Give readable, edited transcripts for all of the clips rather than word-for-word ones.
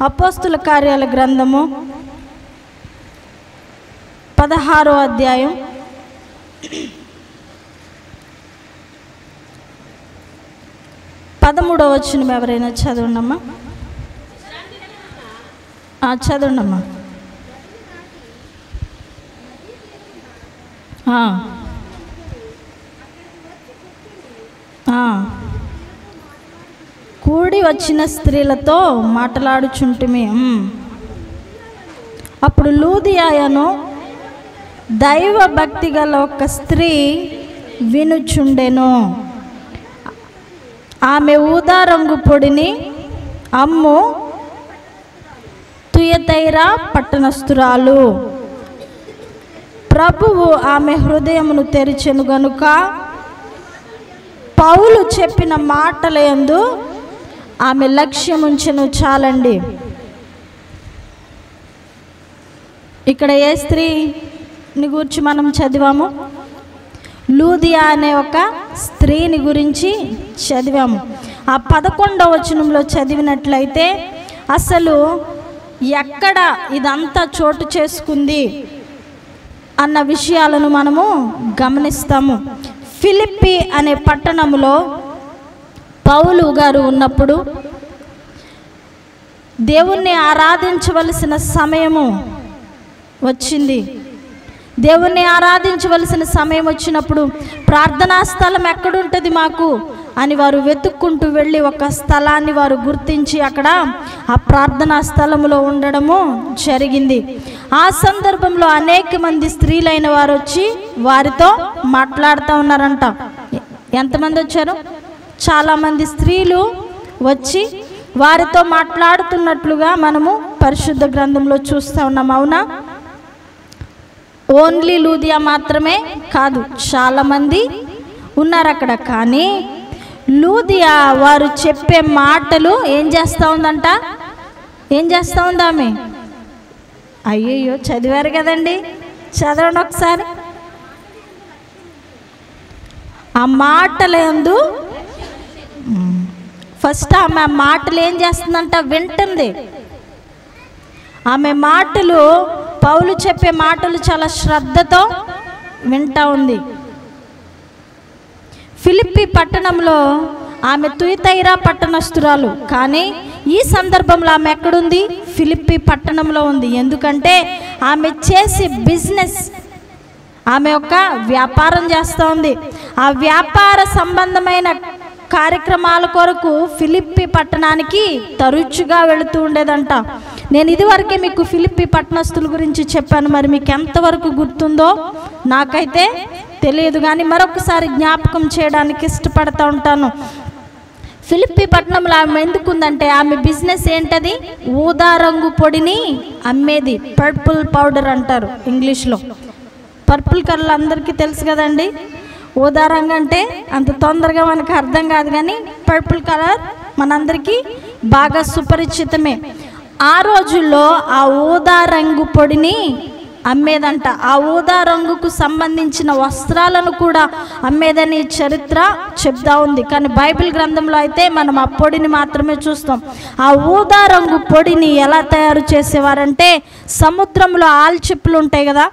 అపోస్తుల కార్యాల గ్రంథము 16వ అధ్యాయం 13వ వచనం ఎవరైనా చదవండమ్మా. చదవండమ్మా. కూడి వచ్చిన స్త్రీలతో మాట్లాడుచుంటిమి. అప్పుడు లూదియాయను దైవ భక్తి గల ఒక స్త్రీ వినుచుండెను. ఆమె ఊదా రంగు పొడిని అమ్ము తుయతైరా పట్టణస్థురాలు. ప్రభువు ఆమె హృదయమును తెరిచెను గనుక పౌలు చెప్పిన మాటల యందు ఆమె లక్ష్యముంచెను. చాలండి. ఇక్కడ ఏ స్త్రీని గురించి మనం చదివాము? లూదియా అనే ఒక స్త్రీని గురించి చదివాము. ఆ 11వ వచనంలో చదివినట్లయితే అసలు ఎక్కడ ఇదంతా చోటు చేసుకుంది అన్న విషయాలను మనము గమనిస్తాము. ఫిలిప్పి అనే పట్టణంలో పౌలు గారు ఉన్నప్పుడు దేవుణ్ణి ఆరాధించవలసిన సమయము వచ్చింది. దేవుణ్ణి ఆరాధించవలసిన సమయం వచ్చినప్పుడు ప్రార్థనా స్థలం ఎక్కడుంటుంది మాకు అని వారు వెతుక్కుంటూ వెళ్ళి ఒక స్థలాన్ని వారు గుర్తించి అక్కడ ఆ ప్రార్థనా స్థలంలో ఉండడము జరిగింది. ఆ సందర్భంలో అనేక మంది స్త్రీలైన వారు వచ్చి వారితో మాట్లాడుతూ ఉన్నారంట. ఎంతమంది వచ్చారు? చాలామంది స్త్రీలు వచ్చి వారితో మాట్లాడుతున్నట్లుగా మనము పరిశుద్ధ గ్రంథంలో చూస్తూ ఉన్నాం. అవునా? ఓన్లీ లూదియా మాత్రమే కాదు, చాలామంది ఉన్నారు అక్కడ. కానీ లూదియా వారు చెప్పే మాటలు ఏం చేస్తూ ఉందంట? ఏం చేస్తూ ఉంది ఆమె? అయ్యయ్యో, చదివారు కదండి, చదవండి ఒకసారి. ఆ మాటల యందు ఫస్ట్ ఆమె ఆ మాటలు ఏం చేస్తుందంట? వింటుంది. ఆమె మాటలు, పౌలు చెప్పే మాటలు చాలా శ్రద్ధతో వింటా ఉంది. ఫిలిప్పి పట్టణంలో ఆమె తుయతైరా పట్టణస్థురాలు. కానీ ఈ సందర్భంలో ఆమె ఎక్కడుంది? ఫిలిప్పి పట్టణంలో ఉంది. ఎందుకంటే ఆమె చేసే బిజినెస్, ఆమె ఒక వ్యాపారం చేస్తూ ఉంది. ఆ వ్యాపార సంబంధమైన కార్యక్రమాల కొరకు ఫిలిప్పి పట్టణానికి తరచుగా వెళుతూ ఉండేదంట. నేను ఇదివరకే మీకు ఫిలిప్పి పట్టణస్థుల గురించి చెప్పాను. మరి మీకు ఎంతవరకు గుర్తుందో నాకైతే తెలియదు, కానీ మరొకసారి జ్ఞాపకం చేయడానికి ఇష్టపడతా ఉంటాను. ఫిలిప్పి పట్టణంలో ఆమె ఎందుకుందంటే ఆమె బిజినెస్ ఏంటది? ఊదా రంగు పొడిని అమ్మేది. పర్పుల్ పౌడర్ అంటారు ఇంగ్లీష్లో. పర్పుల్ కలర్ అందరికీ తెలుసు కదండి. ఊదా రంగు అంటే అంత తొందరగా మనకు అర్థం కాదు, కానీ పర్పుల్ కలర్ మనందరికీ బాగా సుపరిచితమే. ఆ రోజుల్లో ఆ ఊదా రంగు పొడిని అమ్మేదంట. ఆ ఊదా రంగుకు సంబంధించిన వస్త్రాలను కూడా అమ్మేదని చరిత్ర చెప్తా ఉంది. కానీ బైబిల్ గ్రంథంలో అయితే మనం ఆ పొడిని మాత్రమే చూస్తాం. ఆ ఊదా రంగు పొడిని ఎలా తయారు చేసేవారంటే సముద్రంలో ఆల్చిప్పలు ఉంటాయి కదా,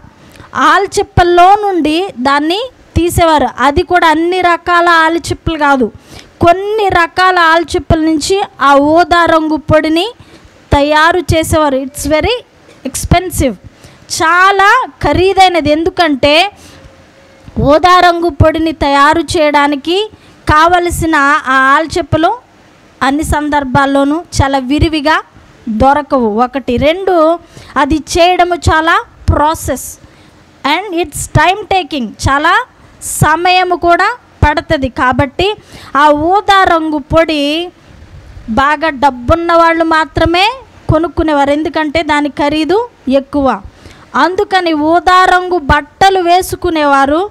ఆల్చిప్పల్లో నుండి దాన్ని తీసేవారు. అది కూడా అన్ని రకాల ఆల్చిప్పలు కాదు, కొన్ని రకాల ఆల్చిప్పల నుంచి ఆ ఊదా రంగు పొడిని తయారు చేసేవారు. ఇట్స్ వెరీ ఎక్స్పెన్సివ్, చాలా ఖరీదైనది. ఎందుకంటే ఊదా రంగు పొడిని తయారు చేయడానికి కావలసిన ఆ ఆల్చిప్పలు అన్ని సందర్భాల్లోనూ చాలా విరివిగా దొరకవు. ఒకటి. రెండు, అది చేయడము చాలా process and it's time taking, చాలా సమయము కూడా పడుతుంది. కాబట్టి ఆ ఊదా రంగు పొడి బాగా డబ్బున్న వాళ్ళు మాత్రమే కొనుక్కునేవారు, ఎందుకంటే దాని ఖరీదు ఎక్కువ. అందుకని ఊదా రంగు బట్టలు వేసుకునేవారు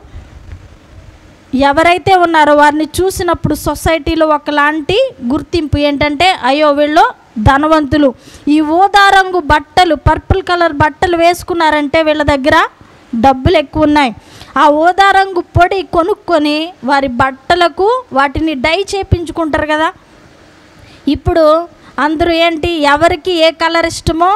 ఎవరైతే ఉన్నారో వారిని చూసినప్పుడు సొసైటీలో ఒకలాంటి గుర్తింపు ఏంటంటే, అయ్యో వీళ్ళు ధనవంతులు, ఈ ఊదా రంగు బట్టలు, పర్పుల్ కలర్ బట్టలు వేసుకున్నారంటే వీళ్ళ దగ్గర డబ్బులు ఎక్కువ ఉన్నాయి. ఆ ఊదా రంగు పొడి కొనుక్కొని వారి బట్టలకు వాటిని డై చేయించుకుంటారు కదా. ఇప్పుడు అందరూ ఏంటి, ఎవరికి ఏ కలర్ ఇష్టమో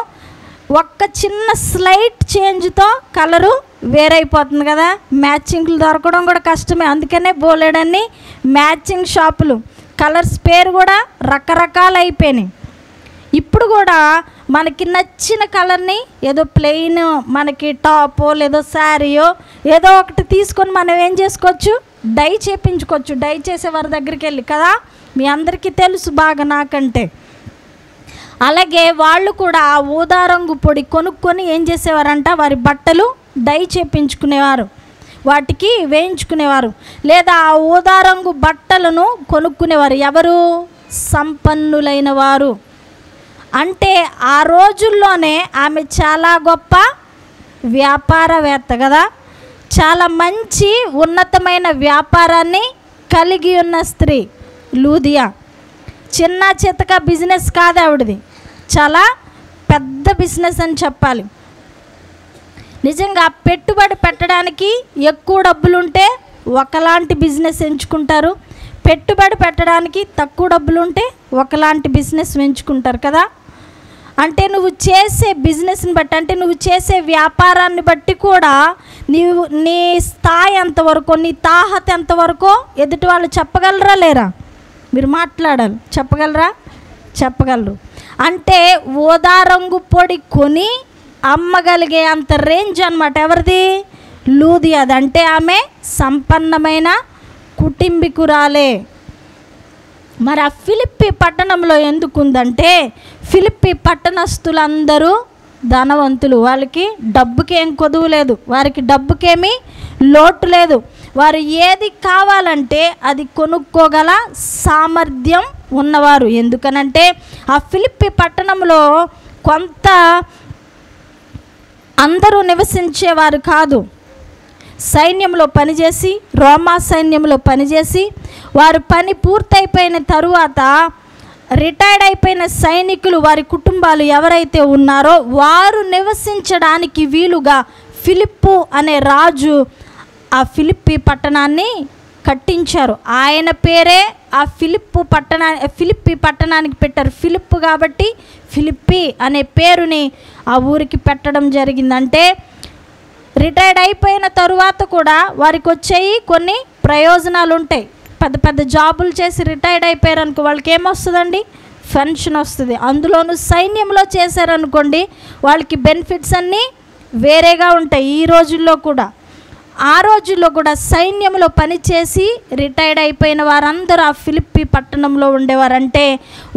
ఒక్క చిన్న స్లైట్ చేంజ్తో కలరు వేరైపోతుంది కదా. మ్యాచింగ్లు దొరకడం కూడా కష్టమే, అందుకనే బోలెడన్ని మ్యాచింగ్ షాపులు, కలర్స్ పేరు కూడా రకరకాలు అయిపోయినాయి. ఇప్పుడు కూడా మనకి నచ్చిన కలర్ని ఏదో ప్లెయిన్ మనకి టాపో లేదో శారీయో ఏదో ఒకటి తీసుకొని మనం ఏం చేసుకోవచ్చు, డై చేయించుకోవచ్చు. డై చేసేవారి దగ్గరికి వెళ్ళి కదా, మీ అందరికీ తెలుసు బాగా నాకంటే. అలాగే వాళ్ళు కూడా ఆ ఊదా రంగు పొడి కొనుక్కొని ఏం చేసేవారంట, వారి బట్టలు డై చేయించుకునేవారు, వాటికి వేయించుకునేవారు. లేదా ఆ ఊదా రంగు బట్టలను కొనుక్కునేవారు ఎవరు, సంపన్నులైన వారు. అంటే ఆ రోజుల్లోనే ఆమె చాలా గొప్ప వ్యాపారవేత్త కదా, చాలా మంచి ఉన్నతమైన వ్యాపారాన్ని కలిగి ఉన్న స్త్రీ లూదియా. చిన్న చితక బిజినెస్ కాదు ఆవిడది, చాలా పెద్ద బిజినెస్ అని చెప్పాలి. నిజంగా పెట్టుబడి పెట్టడానికి ఎక్కువ డబ్బులుంటే ఒకలాంటి బిజినెస్ ఎంచుకుంటారు, పెట్టుబడి పెట్టడానికి తక్కువ డబ్బులుంటే ఒకలాంటి బిజినెస్ ఎంచుకుంటారు కదా. అంటే నువ్వు చేసే బిజినెస్ని బట్టి, అంటే నువ్వు చేసే వ్యాపారాన్ని బట్టి కూడా నీ స్థాయి ఎంతవరకు, నీ తాహత ఎంతవరకు ఎదుటి వాళ్ళు చెప్పగలరా లేరా? మీరు మాట్లాడాలి, చెప్పగలరు. అంటే ఊదా రంగు పొడి కొని అమ్మగలిగే అంత రేంజ్ అన్నమాట ఎవరిది, లూదియాది. అంటే ఆమె సంపన్నమైన కుటుంబికురాలే. మరి ఆ ఫిలిప్పి పట్టణంలో ఎందుకుందంటే, ఫిలిప్పి పట్టణస్థులందరూ ధనవంతులు, వాళ్ళకి డబ్బుకేం కొదువు లేదు, వారికి డబ్బుకేమీ లోటు లేదు. వారు ఏది కావాలంటే అది కొనుక్కోగల సామర్థ్యం ఉన్నవారు. ఎందుకనంటే ఆ ఫిలిప్పి పట్టణంలో కొంత అందరూ నివసించేవారు కాదు. సైన్యంలో పనిచేసి, రోమా సైన్యంలో పనిచేసి, వారు పని పూర్తయిపోయిన తరువాత రిటైర్డ్ అయిపోయిన సైనికులు వారి కుటుంబాలు ఎవరైతే ఉన్నారో వారు నివసించడానికి వీలుగా ఫిలిప్పు అనే రాజు ఆ ఫిలిప్పి పట్టణాన్ని కట్టించారు. ఆయన పేరే ఆ ఫిలిప్పి పట్టణానికి పెట్టారు. ఫిలిప్పు కాబట్టి ఫిలిప్పి అనే పేరుని ఆ ఊరికి పెట్టడం జరిగిందంటే, రిటైర్డ్ అయిపోయిన తరువాత కూడా వారికి వచ్చేవి కొన్ని ప్రయోజనాలు ఉంటాయి. పెద్ద పెద్ద జాబులు చేసి రిటైర్డ్ అయిపోయారు అనుకో, వాళ్ళకి ఏమొస్తుందండి, పెన్షన్ వస్తుంది. అందులోనూ సైన్యంలో చేశారనుకోండి, వాళ్ళకి బెనిఫిట్స్ అన్నీ వేరేగా ఉంటాయి. ఈ రోజుల్లో కూడా, ఆ రోజుల్లో కూడా సైన్యంలో పనిచేసి రిటైర్డ్ అయిపోయిన వారందరూ ఆ ఫిలిప్పి పట్టణంలో ఉండేవారంటే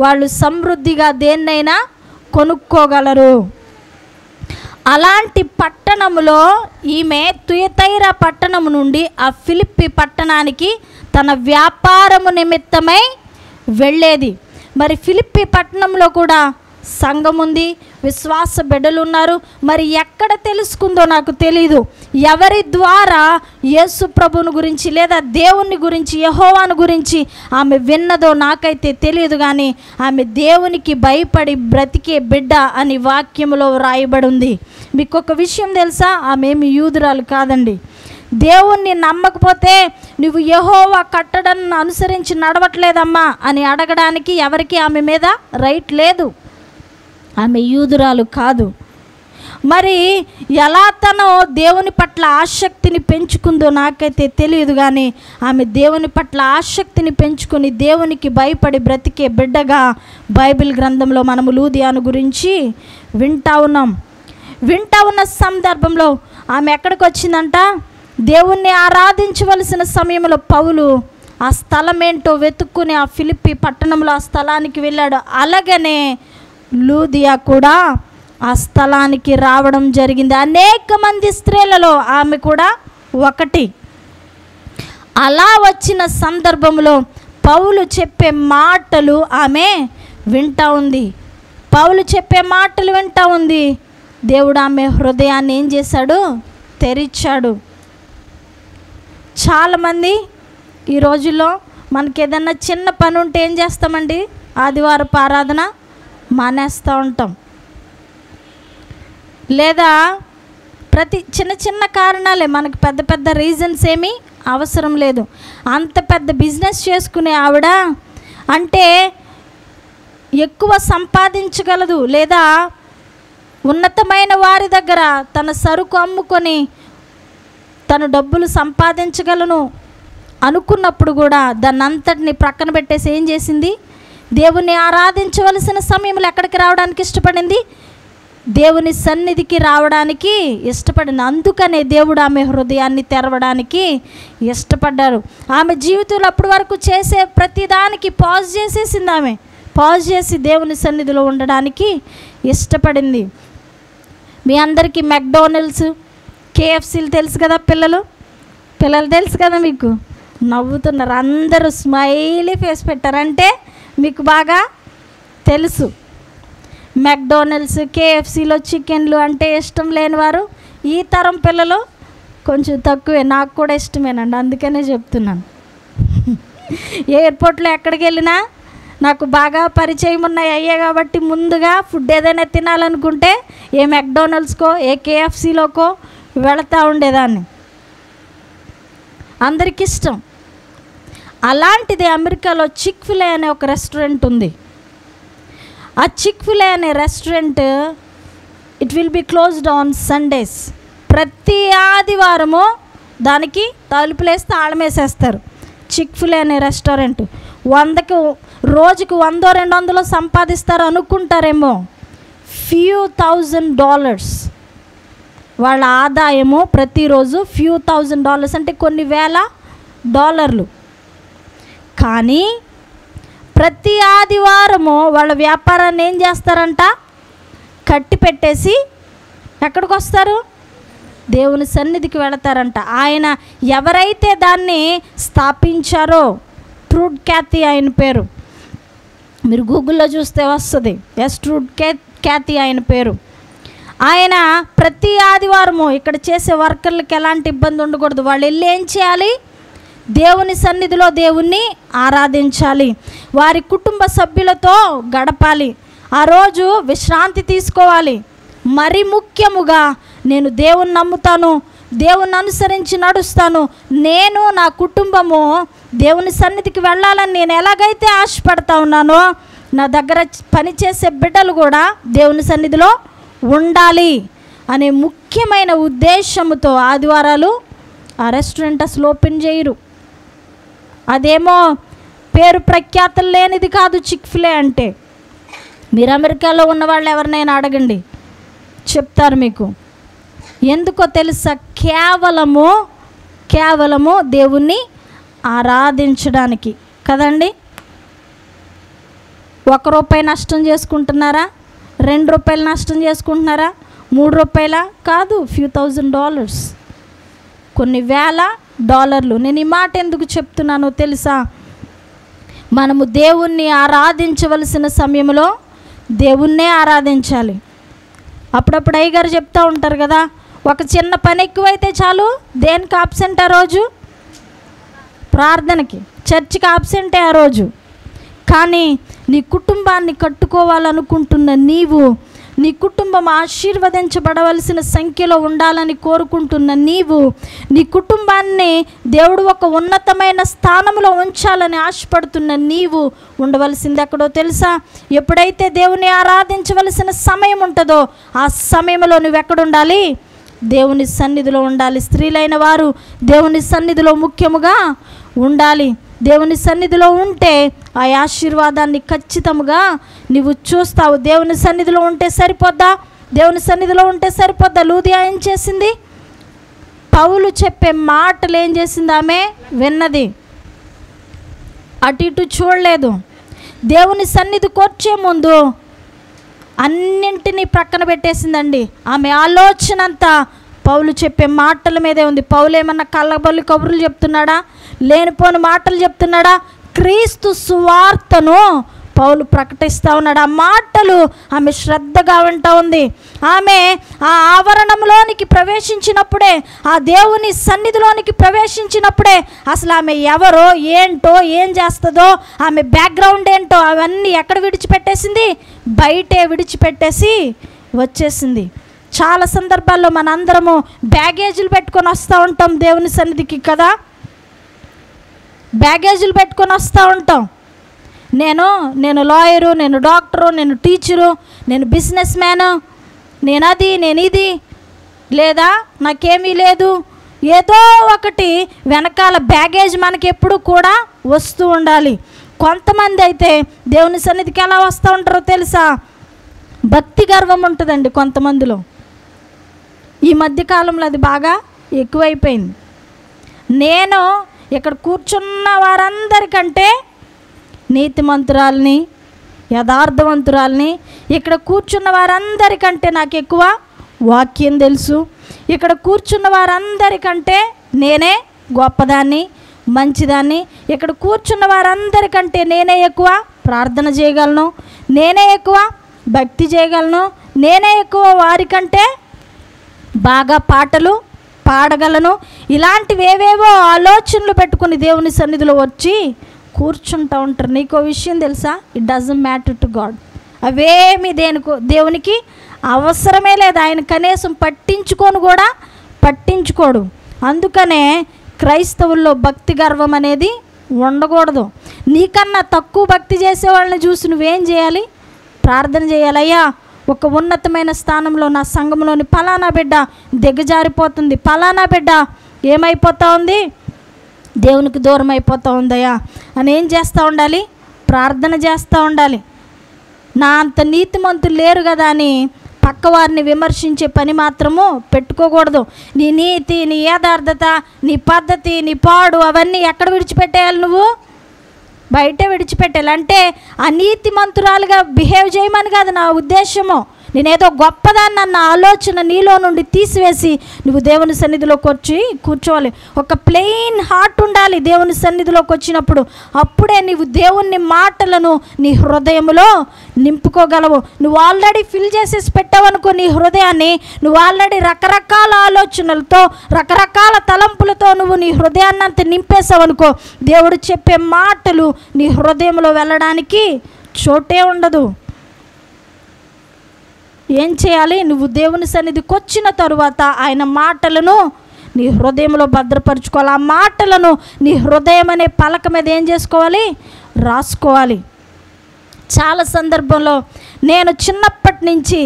వాళ్ళు సమృద్ధిగా దేన్నైనా కొనుక్కోగలరు. అలాంటి పట్టణంలో ఈమె తుయతైరా పట్టణం నుండి ఆ ఫిలిప్పి పట్టణానికి తన వ్యాపారము నిమిత్తమై వెళ్ళేది. మరి ఫిలిప్పి పట్టణంలో కూడా సంఘం ఉంది, విశ్వాస బిడ్డలు ఉన్నారు. మరి ఎక్కడ తెలుసుకుందో నాకు తెలీదు, ఎవరి ద్వారా యేసు ప్రభువుని గురించి లేదా దేవుని గురించి, యెహోవాను గురించి ఆమె విన్నదో నాకైతే తెలియదు. కానీ ఆమె దేవునికి భయపడి బ్రతికే బిడ్డ అని వాక్యములో వ్రాయబడి ఉంది. మీకు ఒక విషయం తెలుసా, ఆమె ఏమి యూదురాలు కాదండి. దేవుణ్ణి నమ్మకపోతే నువ్వు యెహోవా కట్టడను అనుసరించి నడవట్లేదమ్మా అని అడగడానికి ఎవరికి ఆమె మీద రైట్ లేదు. ఆమె యూదురాలు కాదు. మరి ఎలా తను దేవుని పట్ల ఆసక్తిని పెంచుకుందో నాకైతే తెలియదు. కానీ ఆమె దేవుని పట్ల ఆసక్తిని పెంచుకొని దేవునికి భయపడి బ్రతికే బిడ్డగా బైబిల్ గ్రంథంలో మనము లూదియాను గురించి వింటా ఉన్న సందర్భంలో ఆమె ఎక్కడికి వచ్చిందంట, దేవుణ్ణి ఆరాధించవలసిన సమయంలో పౌలు ఆ స్థలం ఏంటో వెతుక్కుని ఆ ఫిలిప్పి పట్టణంలో ఆ స్థలానికి వెళ్ళాడు. అలాగనే లూదియా కూడా ఆ స్థలానికి రావడం జరిగింది. అనేక మంది స్త్రీలలో ఆమె కూడా ఒకటి. అలా వచ్చిన సందర్భంలో పౌలు చెప్పే మాటలు ఆమె వింటా ఉంది. దేవుడు ఆమె హృదయాన్ని ఏం చేశాడు, తెరిచాడు. చాలామంది ఈ రోజుల్లో మనకి ఏదన్నా చిన్న పని ఉంటే ఏం చేస్తామండి, ఆదివారపు ఆరాధన మానేస్తూ ఉంటాం. లేదా ప్రతి చిన్న కారణాలే, మనకు పెద్ద పెద్ద రీజన్స్ ఏమీ అవసరం లేదు. అంత పెద్ద బిజినెస్ చేసుకునే ఆవిడ అంటే ఎక్కువ సంపాదించగలదు, లేదా ఉన్నతమైన వారి దగ్గర తన సరుకు అమ్ముకొని తను డబ్బులు సంపాదించగలను అనుకున్నప్పుడు కూడా దాన్ని అంతటిని ప్రక్కన పెట్టేసి ఏం చేసింది? దేవుణ్ణి ఆరాధించవలసిన సమయంలో ఎక్కడికి రావడానికి ఇష్టపడింది? దేవుని సన్నిధికి రావడానికి ఇష్టపడింది. అందుకనే దేవుడు ఆమె హృదయాన్ని తెరవడానికి ఇష్టపడ్డారు. ఆమె జీవితంలో అప్పటి వరకు చేసే ప్రతిదానికి పాజ్ చేసేసింది. ఆమె పాజ్ చేసి దేవుని సన్నిధిలో ఉండడానికి ఇష్టపడింది. మీ అందరికీ మెక్డొనాల్డ్స్, కేఎఫ్సీలు తెలుసు కదా, పిల్లలు తెలుసు కదా, మీకు నవ్వుతున్నారు అందరూ, స్మైలీ ఫేస్ పెట్టారంటే మీకు బాగా తెలుసు. మెక్డొనాల్డ్స్, కేఎఫ్సీలో చికెన్లు అంటే ఇష్టం లేనివారు ఈ తరం పిల్లలు కొంచెం తక్కువే. నాకు కూడా ఇష్టమేనండి, అందుకనే చెప్తున్నాను. ఎయిర్పోర్ట్లో ఎక్కడికి వెళ్ళినా నాకు బాగా పరిచయం ఉన్నాయి అయ్యే కాబట్టి ముందుగా ఫుడ్ ఏదైనా తినాలనుకుంటే ఏ మెక్డొనాల్డ్స్కో ఏ కేఎఫ్సీలోకో వెళతా ఉండేదాన్ని. అందరికి ఇష్టం. అలాంటిది అమెరికాలో చిక్-ఫిల్-ఏ అనే ఒక రెస్టారెంట్ ఉంది. ఆ చిక్-ఫిల్-ఏ అనే restaurant it will be closed on Sundays. ప్రతి ఆదివారము దానికి తలుపులేసి తాళం వేసేస్తారు. చిక్-ఫిల్-ఏ అనే రెస్టారెంట్ రోజుకు 100-200 సంపాదిస్తారు అనుకుంటారేమో. $few-thousand వాళ్ళ ఆదాయము ప్రతిరోజు. $few-thousand అంటే కొన్ని వేల డాలర్లు. కానీ ప్రతి ఆదివారము వాళ్ళ వ్యాపారాన్ని ఏం చేస్తారంట? కట్టి పెట్టేసి ఎక్కడికి వస్తారు? దేవుని సన్నిధికి వెళతారంట. ఆయన ఎవరైతే దాన్ని స్థాపించారో, ట్రూడ్ క్యాథీ ఆయన పేరు, మీరు గూగుల్లో చూస్తే వస్తుంది. ట్రూడ్ క్యాథీ ఆయన పేరు. ఆయన ప్రతి ఆదివారము ఇక్కడ చేసే వర్కర్లకి ఎలాంటి ఇబ్బంది ఉండకూడదు. వాళ్ళు వెళ్ళి ఏం చేయాలి? దేవుని సన్నిధిలో దేవుణ్ణి ఆరాధించాలి, వారి కుటుంబ సభ్యులతో గడపాలి, ఆ రోజు విశ్రాంతి తీసుకోవాలి. మరి ముఖ్యముగా నేను దేవుణ్ణి నమ్ముతాను, దేవుణ్ణి అనుసరించి నడుస్తాను, నేను నా కుటుంబము దేవుని సన్నిధికి వెళ్ళాలని నేను ఎలాగైతే ఆశపడతా ఉన్నానో, నా దగ్గర పనిచేసే బిడ్డలు కూడా దేవుని సన్నిధిలో ఉండాలి అనే ముఖ్యమైన ఉద్దేశంతో ఆదివారాలు ఆ రెస్టారెంట్ అసలు ఓపెన్ చేయరు. అదేమో పేరు ప్రఖ్యాతలు లేనిది కాదు చిక్-ఫిల్-ఏ అంటే. మీరు అమెరికాలో ఉన్న వాళ్ళు ఎవరినైనా అడగండి, చెప్తారు మీకు. ఎందుకో తెలుసా? కేవలము దేవుణ్ణి ఆరాధించడానికి కదండి. $1 నష్టం చేసుకుంటున్నారా? $2 నష్టం చేసుకుంటున్నారా? $3 కాదు, $few-thousand, కొన్ని వేల డాలర్లు. నేను ఈ మాట ఎందుకు చెప్తున్నానో తెలుసా? మనము దేవుణ్ణి ఆరాధించవలసిన సమయంలో దేవుణ్ణే ఆరాధించాలి. అప్పుడప్పుడు అయ్యగారు చెప్తూ ఉంటారు కదా, ఒక చిన్న పని ఎక్కువైతే చాలు దేనికి ఆబ్సెంట్? ఆ రోజు ప్రార్థనకి, చర్చికి ఆబ్సెంటే ఆ రోజు. కానీ నీ కుటుంబాన్ని కట్టుకోవాలనుకుంటున్న నీవు, నీ కుటుంబం ఆశీర్వదించబడవలసిన సంఖ్యలో ఉండాలని కోరుకుంటున్న నీవు, నీ కుటుంబాన్ని దేవుడు ఒక ఉన్నతమైన స్థానంలో ఉంచాలని ఆశపడుతున్న నీవు ఉండవలసింది ఎక్కడో తెలుసా? ఎప్పుడైతే దేవుని ఆరాధించవలసిన సమయం ఉంటుందో ఆ సమయంలో నువ్వు ఎక్కడుండాలి? దేవుని సన్నిధిలో ఉండాలి. స్త్రీలైన వారు దేవుని సన్నిధిలో ముఖ్యముగా ఉండాలి. దేవుని సన్నిధిలో ఉంటే ఆ ఆశీర్వాదాన్ని ఖచ్చితంగా నువ్వు చూస్తావు. దేవుని సన్నిధిలో ఉంటే సరిపోద్దా? దేవుని సన్నిధిలో ఉంటే సరిపోద్దా? లూదియా ఏం చేసింది? పౌలు చెప్పే మాటలు ఏం చేసింది? ఆమె విన్నది, అటు ఇటు చూడలేదు. దేవుని సన్నిధికి వచ్చే ముందు అన్నింటినీ ప్రక్కన పెట్టేసిందండి. ఆమె ఆలోచన అంతా పౌలు చెప్పే మాటల మీదే ఉంది. పౌలు ఏమన్నా కళ్ళబొల్లి కబుర్లు చెప్తున్నాడా? లేనిపోని మాటలు చెప్తున్నాడా? క్రీస్తు సువార్తను పౌలు ప్రకటిస్తూ ఉన్నాడు. ఆ మాటలు ఆమె శ్రద్ధగా వింటూ ఉంది. ఆమె ఆ ఆవరణంలోనికి ప్రవేశించినప్పుడే, ఆ దేవుని సన్నిధిలోనికి ప్రవేశించినప్పుడే అసలు ఆమె ఎవరో, ఏంటో, ఏం చేస్తుందో, ఆమె బ్యాక్గ్రౌండ్ ఏంటో అవన్నీ ఎక్కడ విడిచిపెట్టేసింది? బయటే విడిచిపెట్టేసి వచ్చేసింది. చాలా సందర్భాల్లో మనందరము బ్యాగేజీలు పెట్టుకొని వస్తూ ఉంటాం దేవుని సన్నిధికి కదా, బ్యాగేజీలు పెట్టుకొని వస్తూ ఉంటాం. నేను లాయరు, నేను డాక్టరు, నేను టీచరు, నేను బిజినెస్ మ్యాను, నేను అది, నేను ఇది, లేదా నాకేమీ లేదు, ఏదో ఒకటి వెనకాల బ్యాగేజ్ మనకి ఎప్పుడు కూడా వస్తూ ఉండాలి. కొంతమంది అయితే దేవుని సన్నిధికి ఎలా వస్తూ ఉంటారో తెలుసా? భక్తి గర్వం ఉంటుందండి కొంతమందిలో. ఈ మధ్యకాలంలో అది బాగా ఎక్కువైపోయింది. నేను ఇక్కడ కూర్చున్న వారందరికంటే నీతిమంతురాల్ని, యథార్థవంతురాల్ని, ఇక్కడ కూర్చున్న వారందరికంటే నాకు ఎక్కువ వాక్యం తెలుసు, ఇక్కడ కూర్చున్న వారందరికంటే నేనే గొప్పదాన్ని, మంచిదాన్ని, ఇక్కడ కూర్చున్న వారందరికంటే నేనే ఎక్కువ ప్రార్థన చేయగలను, నేనే ఎక్కువ భక్తి చేయగలను, నేనే ఎక్కువ వారికంటే బాగా పాటలు పాడగలను, ఇలాంటివి ఏవేవో ఆలోచనలు పెట్టుకుని దేవుని సన్నిధిలో వచ్చి కూర్చుంటూ ఉంటారు. నీకో విషయం తెలుసా? It doesn't matter to God. అవేమి దేవునికి అవసరమే లేదు. ఆయన కనీసం పట్టించుకోడు. అందుకనే క్రైస్తవుల్లో భక్తి గర్వం అనేది ఉండకూడదు. నీకన్నా తక్కువ భక్తి చేసే వాళ్ళని చూసి నువ్వేం చేయాలి? ప్రార్థన చేయాలి. అయ్యా, ఒక ఉన్నతమైన స్థానంలో నా సంఘంలోని ఫలానా బిడ్డ దిగజారిపోతుంది, ఫలానా బిడ్డ ఏమైపోతూ ఉంది, దేవునికి దూరం అయిపోతూ ఉందయ్యా అని ఏం చేస్తూ ఉండాలి? ప్రార్థన చేస్తూ ఉండాలి. నా అంత నీతిమంతులు లేరు కదా అని పక్కవారిని విమర్శించే పని మాత్రము పెట్టుకోకూడదు. నీ నీతి, నీ యథార్థత, నీ పద్ధతి, నీ పాడు అవన్నీ ఎక్కడ విడిచిపెట్టేయాలి? నువ్వు బయటే విడిచిపెట్టాలి. అంటే అనీతిమంతురాలుగా బిహేవ్ చేయమని కాదు నా ఉద్దేశము. నేనేదో గొప్పదాన్ని అన్న ఆలోచన నీలో నుండి తీసివేసి నువ్వు దేవుని సన్నిధిలోకి వచ్చి కూర్చోవాలి. ఒక ప్లెయిన్ హార్ట్ ఉండాలి దేవుని సన్నిధిలోకి వచ్చినప్పుడు. అప్పుడే నీవు దేవుని మాటలను నీ హృదయంలో నింపుకోగలవు. నువ్వు ఆల్రెడీ ఫిల్ చేసేసి పెట్టావనుకో నీ హృదయాన్ని, నువ్వు ఆల్రెడీ రకరకాల ఆలోచనలతో, రకరకాల తలంపులతో నువ్వు నీ హృదయాన్ని అంత నింపేసావనుకో, దేవుడు చెప్పే మాటలు నీ హృదయంలో వెళ్ళడానికి చోటే ఉండదు. ఏం చేయాలి? నువ్వు దేవుని సన్నిధికి వచ్చిన తరువాత ఆయన మాటలను నీ హృదయంలో భద్రపరుచుకోవాలి. ఆ మాటలను నీ హృదయం అనే పలక మీద ఏం చేసుకోవాలి? రాసుకోవాలి. చాలా సందర్భంలో నేను చిన్నప్పటి నుంచి,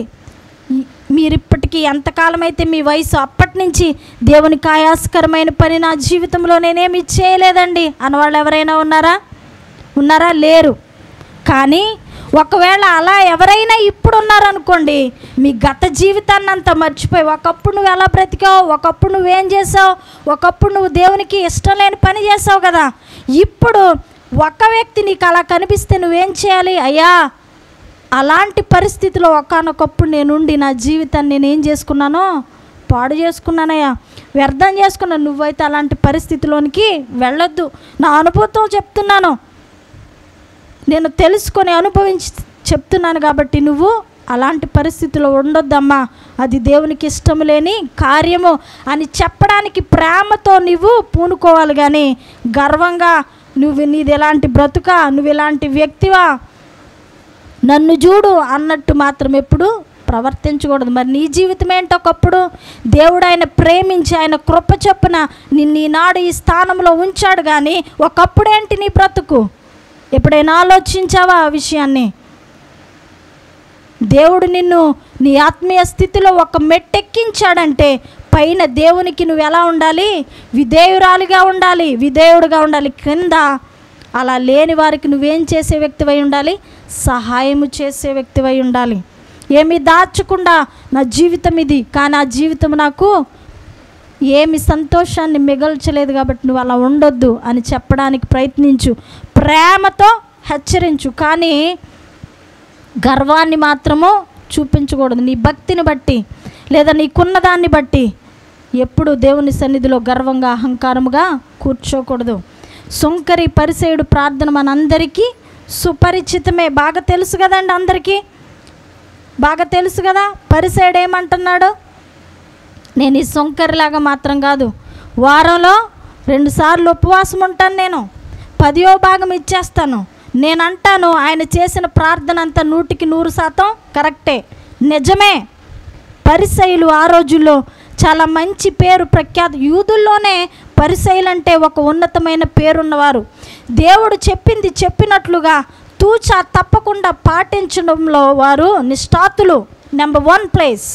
మీరిప్పటికీ ఎంతకాలం అయితే మీ వయసు, అప్పటి నుంచి దేవునికి ఆయాస్కరమైన పని నా జీవితంలో నేనేమి చేయలేదండి అన్నవాళ్ళు ఎవరైనా ఉన్నారా? లేరు. కానీ ఒకవేళ అలా ఎవరైనా ఇప్పుడు ఉన్నారనుకోండి, మీ గత జీవితాన్ని అంతా మర్చిపోయి, ఒకప్పుడు నువ్వు ఎలా బ్రతికావు, ఒకప్పుడు నువ్వేం చేసావు, ఒకప్పుడు నువ్వు దేవునికి ఇష్టం లేని పని చేసావు కదా, ఇప్పుడు ఒక వ్యక్తి నీకు అలా కనిపిస్తే నువ్వేం చేయాలి? అయ్యా, అలాంటి పరిస్థితిలో ఒకానొకప్పుడు నేనుండి నా జీవితాన్ని నేనేం చేసుకున్నానో పాడు చేసుకున్నానయ్యా, వ్యర్థం చేసుకున్నాను. నువ్వైతే అలాంటి పరిస్థితిలోనికి వెళ్ళొద్దు. నా అనుభూతం చెప్తున్నాను, నేను తెలుసుకొని అనుభవించి చెప్తున్నాను కాబట్టి నువ్వు అలాంటి పరిస్థితిలో ఉండొద్దమ్మా, అది దేవునికి ఇష్టం లేని కార్యము అని చెప్పడానికి ప్రేమతో నువ్వు పూనుకోవాలి. కానీ గర్వంగా నీది ఎలాంటి బ్రతుక, నువ్వు ఎలాంటి వ్యక్తివా, నన్ను చూడు అన్నట్టు మాత్రం ఎప్పుడు ప్రవర్తించకూడదు. మరి నీ జీవితం ఏంటో? ఒకప్పుడు దేవుడు ఆయన ప్రేమించి ఆయన కృప చొప్పున నిన్ను ఈనాడు ఈ స్థానంలో ఉంచాడు. కానీ ఒకప్పుడేంటి నీ బ్రతుకు? ఎప్పుడైనా ఆలోచించావా ఆ విషయాన్ని? దేవుడు నిన్ను నీ ఆత్మీయ స్థితిలో ఒక మెట్టెక్కించాడంటే పైన దేవునికి నువ్వు ఎలా ఉండాలి? విధేయురాలిగా ఉండాలి, విధేయుడుగా ఉండాలి. క్రింద అలా లేని వారికి నువ్వేం చేసే వ్యక్తివై ఉండాలి? సహాయము చేసే వ్యక్తివై ఉండాలి. ఏమీ దాచకుండా నా జీవితం ఇది, కానీ ఆ జీవితం నాకు ఏమి సంతోషాన్ని మిగల్చలేదు కాబట్టి నువ్వు అలా ఉండొద్దు అని చెప్పడానికి ప్రయత్నించు, ప్రేమతో హెచ్చరించు. కానీ గర్వాన్ని మాత్రము చూపించకూడదు. నీ భక్తిని బట్టి లేదా నీకున్న దాన్ని బట్టి ఎప్పుడు దేవుని సన్నిధిలో గర్వంగా అహంకారముగా కూర్చోకూడదు. సుంకరి పరిసేయుడు ప్రార్థన మనందరికీ సుపరిచితమే, బాగా తెలుసు కదండి, అందరికీ బాగా తెలుసు కదా. పరిసేయుడు ఏమంటున్నాడు? నేను ఈ సుంకరిలాగా మాత్రం కాదు, వారంలో 2 సార్లు ఉపవాసం ఉంటాను, నేను 10వ భాగం ఇచ్చేస్తాను. నేను అంటాను ఆయన చేసిన ప్రార్థన అంతా 100% కరెక్టే, నిజమే. పరిసయ్యులు ఆ రోజుల్లో చాలా మంచి పేరు ప్రఖ్యాత, యూదుల్లోనే పరిసయ్యులంటే ఒక ఉన్నతమైన పేరున్నవారు. దేవుడు చెప్పింది చెప్పినట్లుగా తూచా తప్పకుండా పాటించడంలో వారు నిష్ఠాతులు, నెంబర్ 1 ప్లేస్.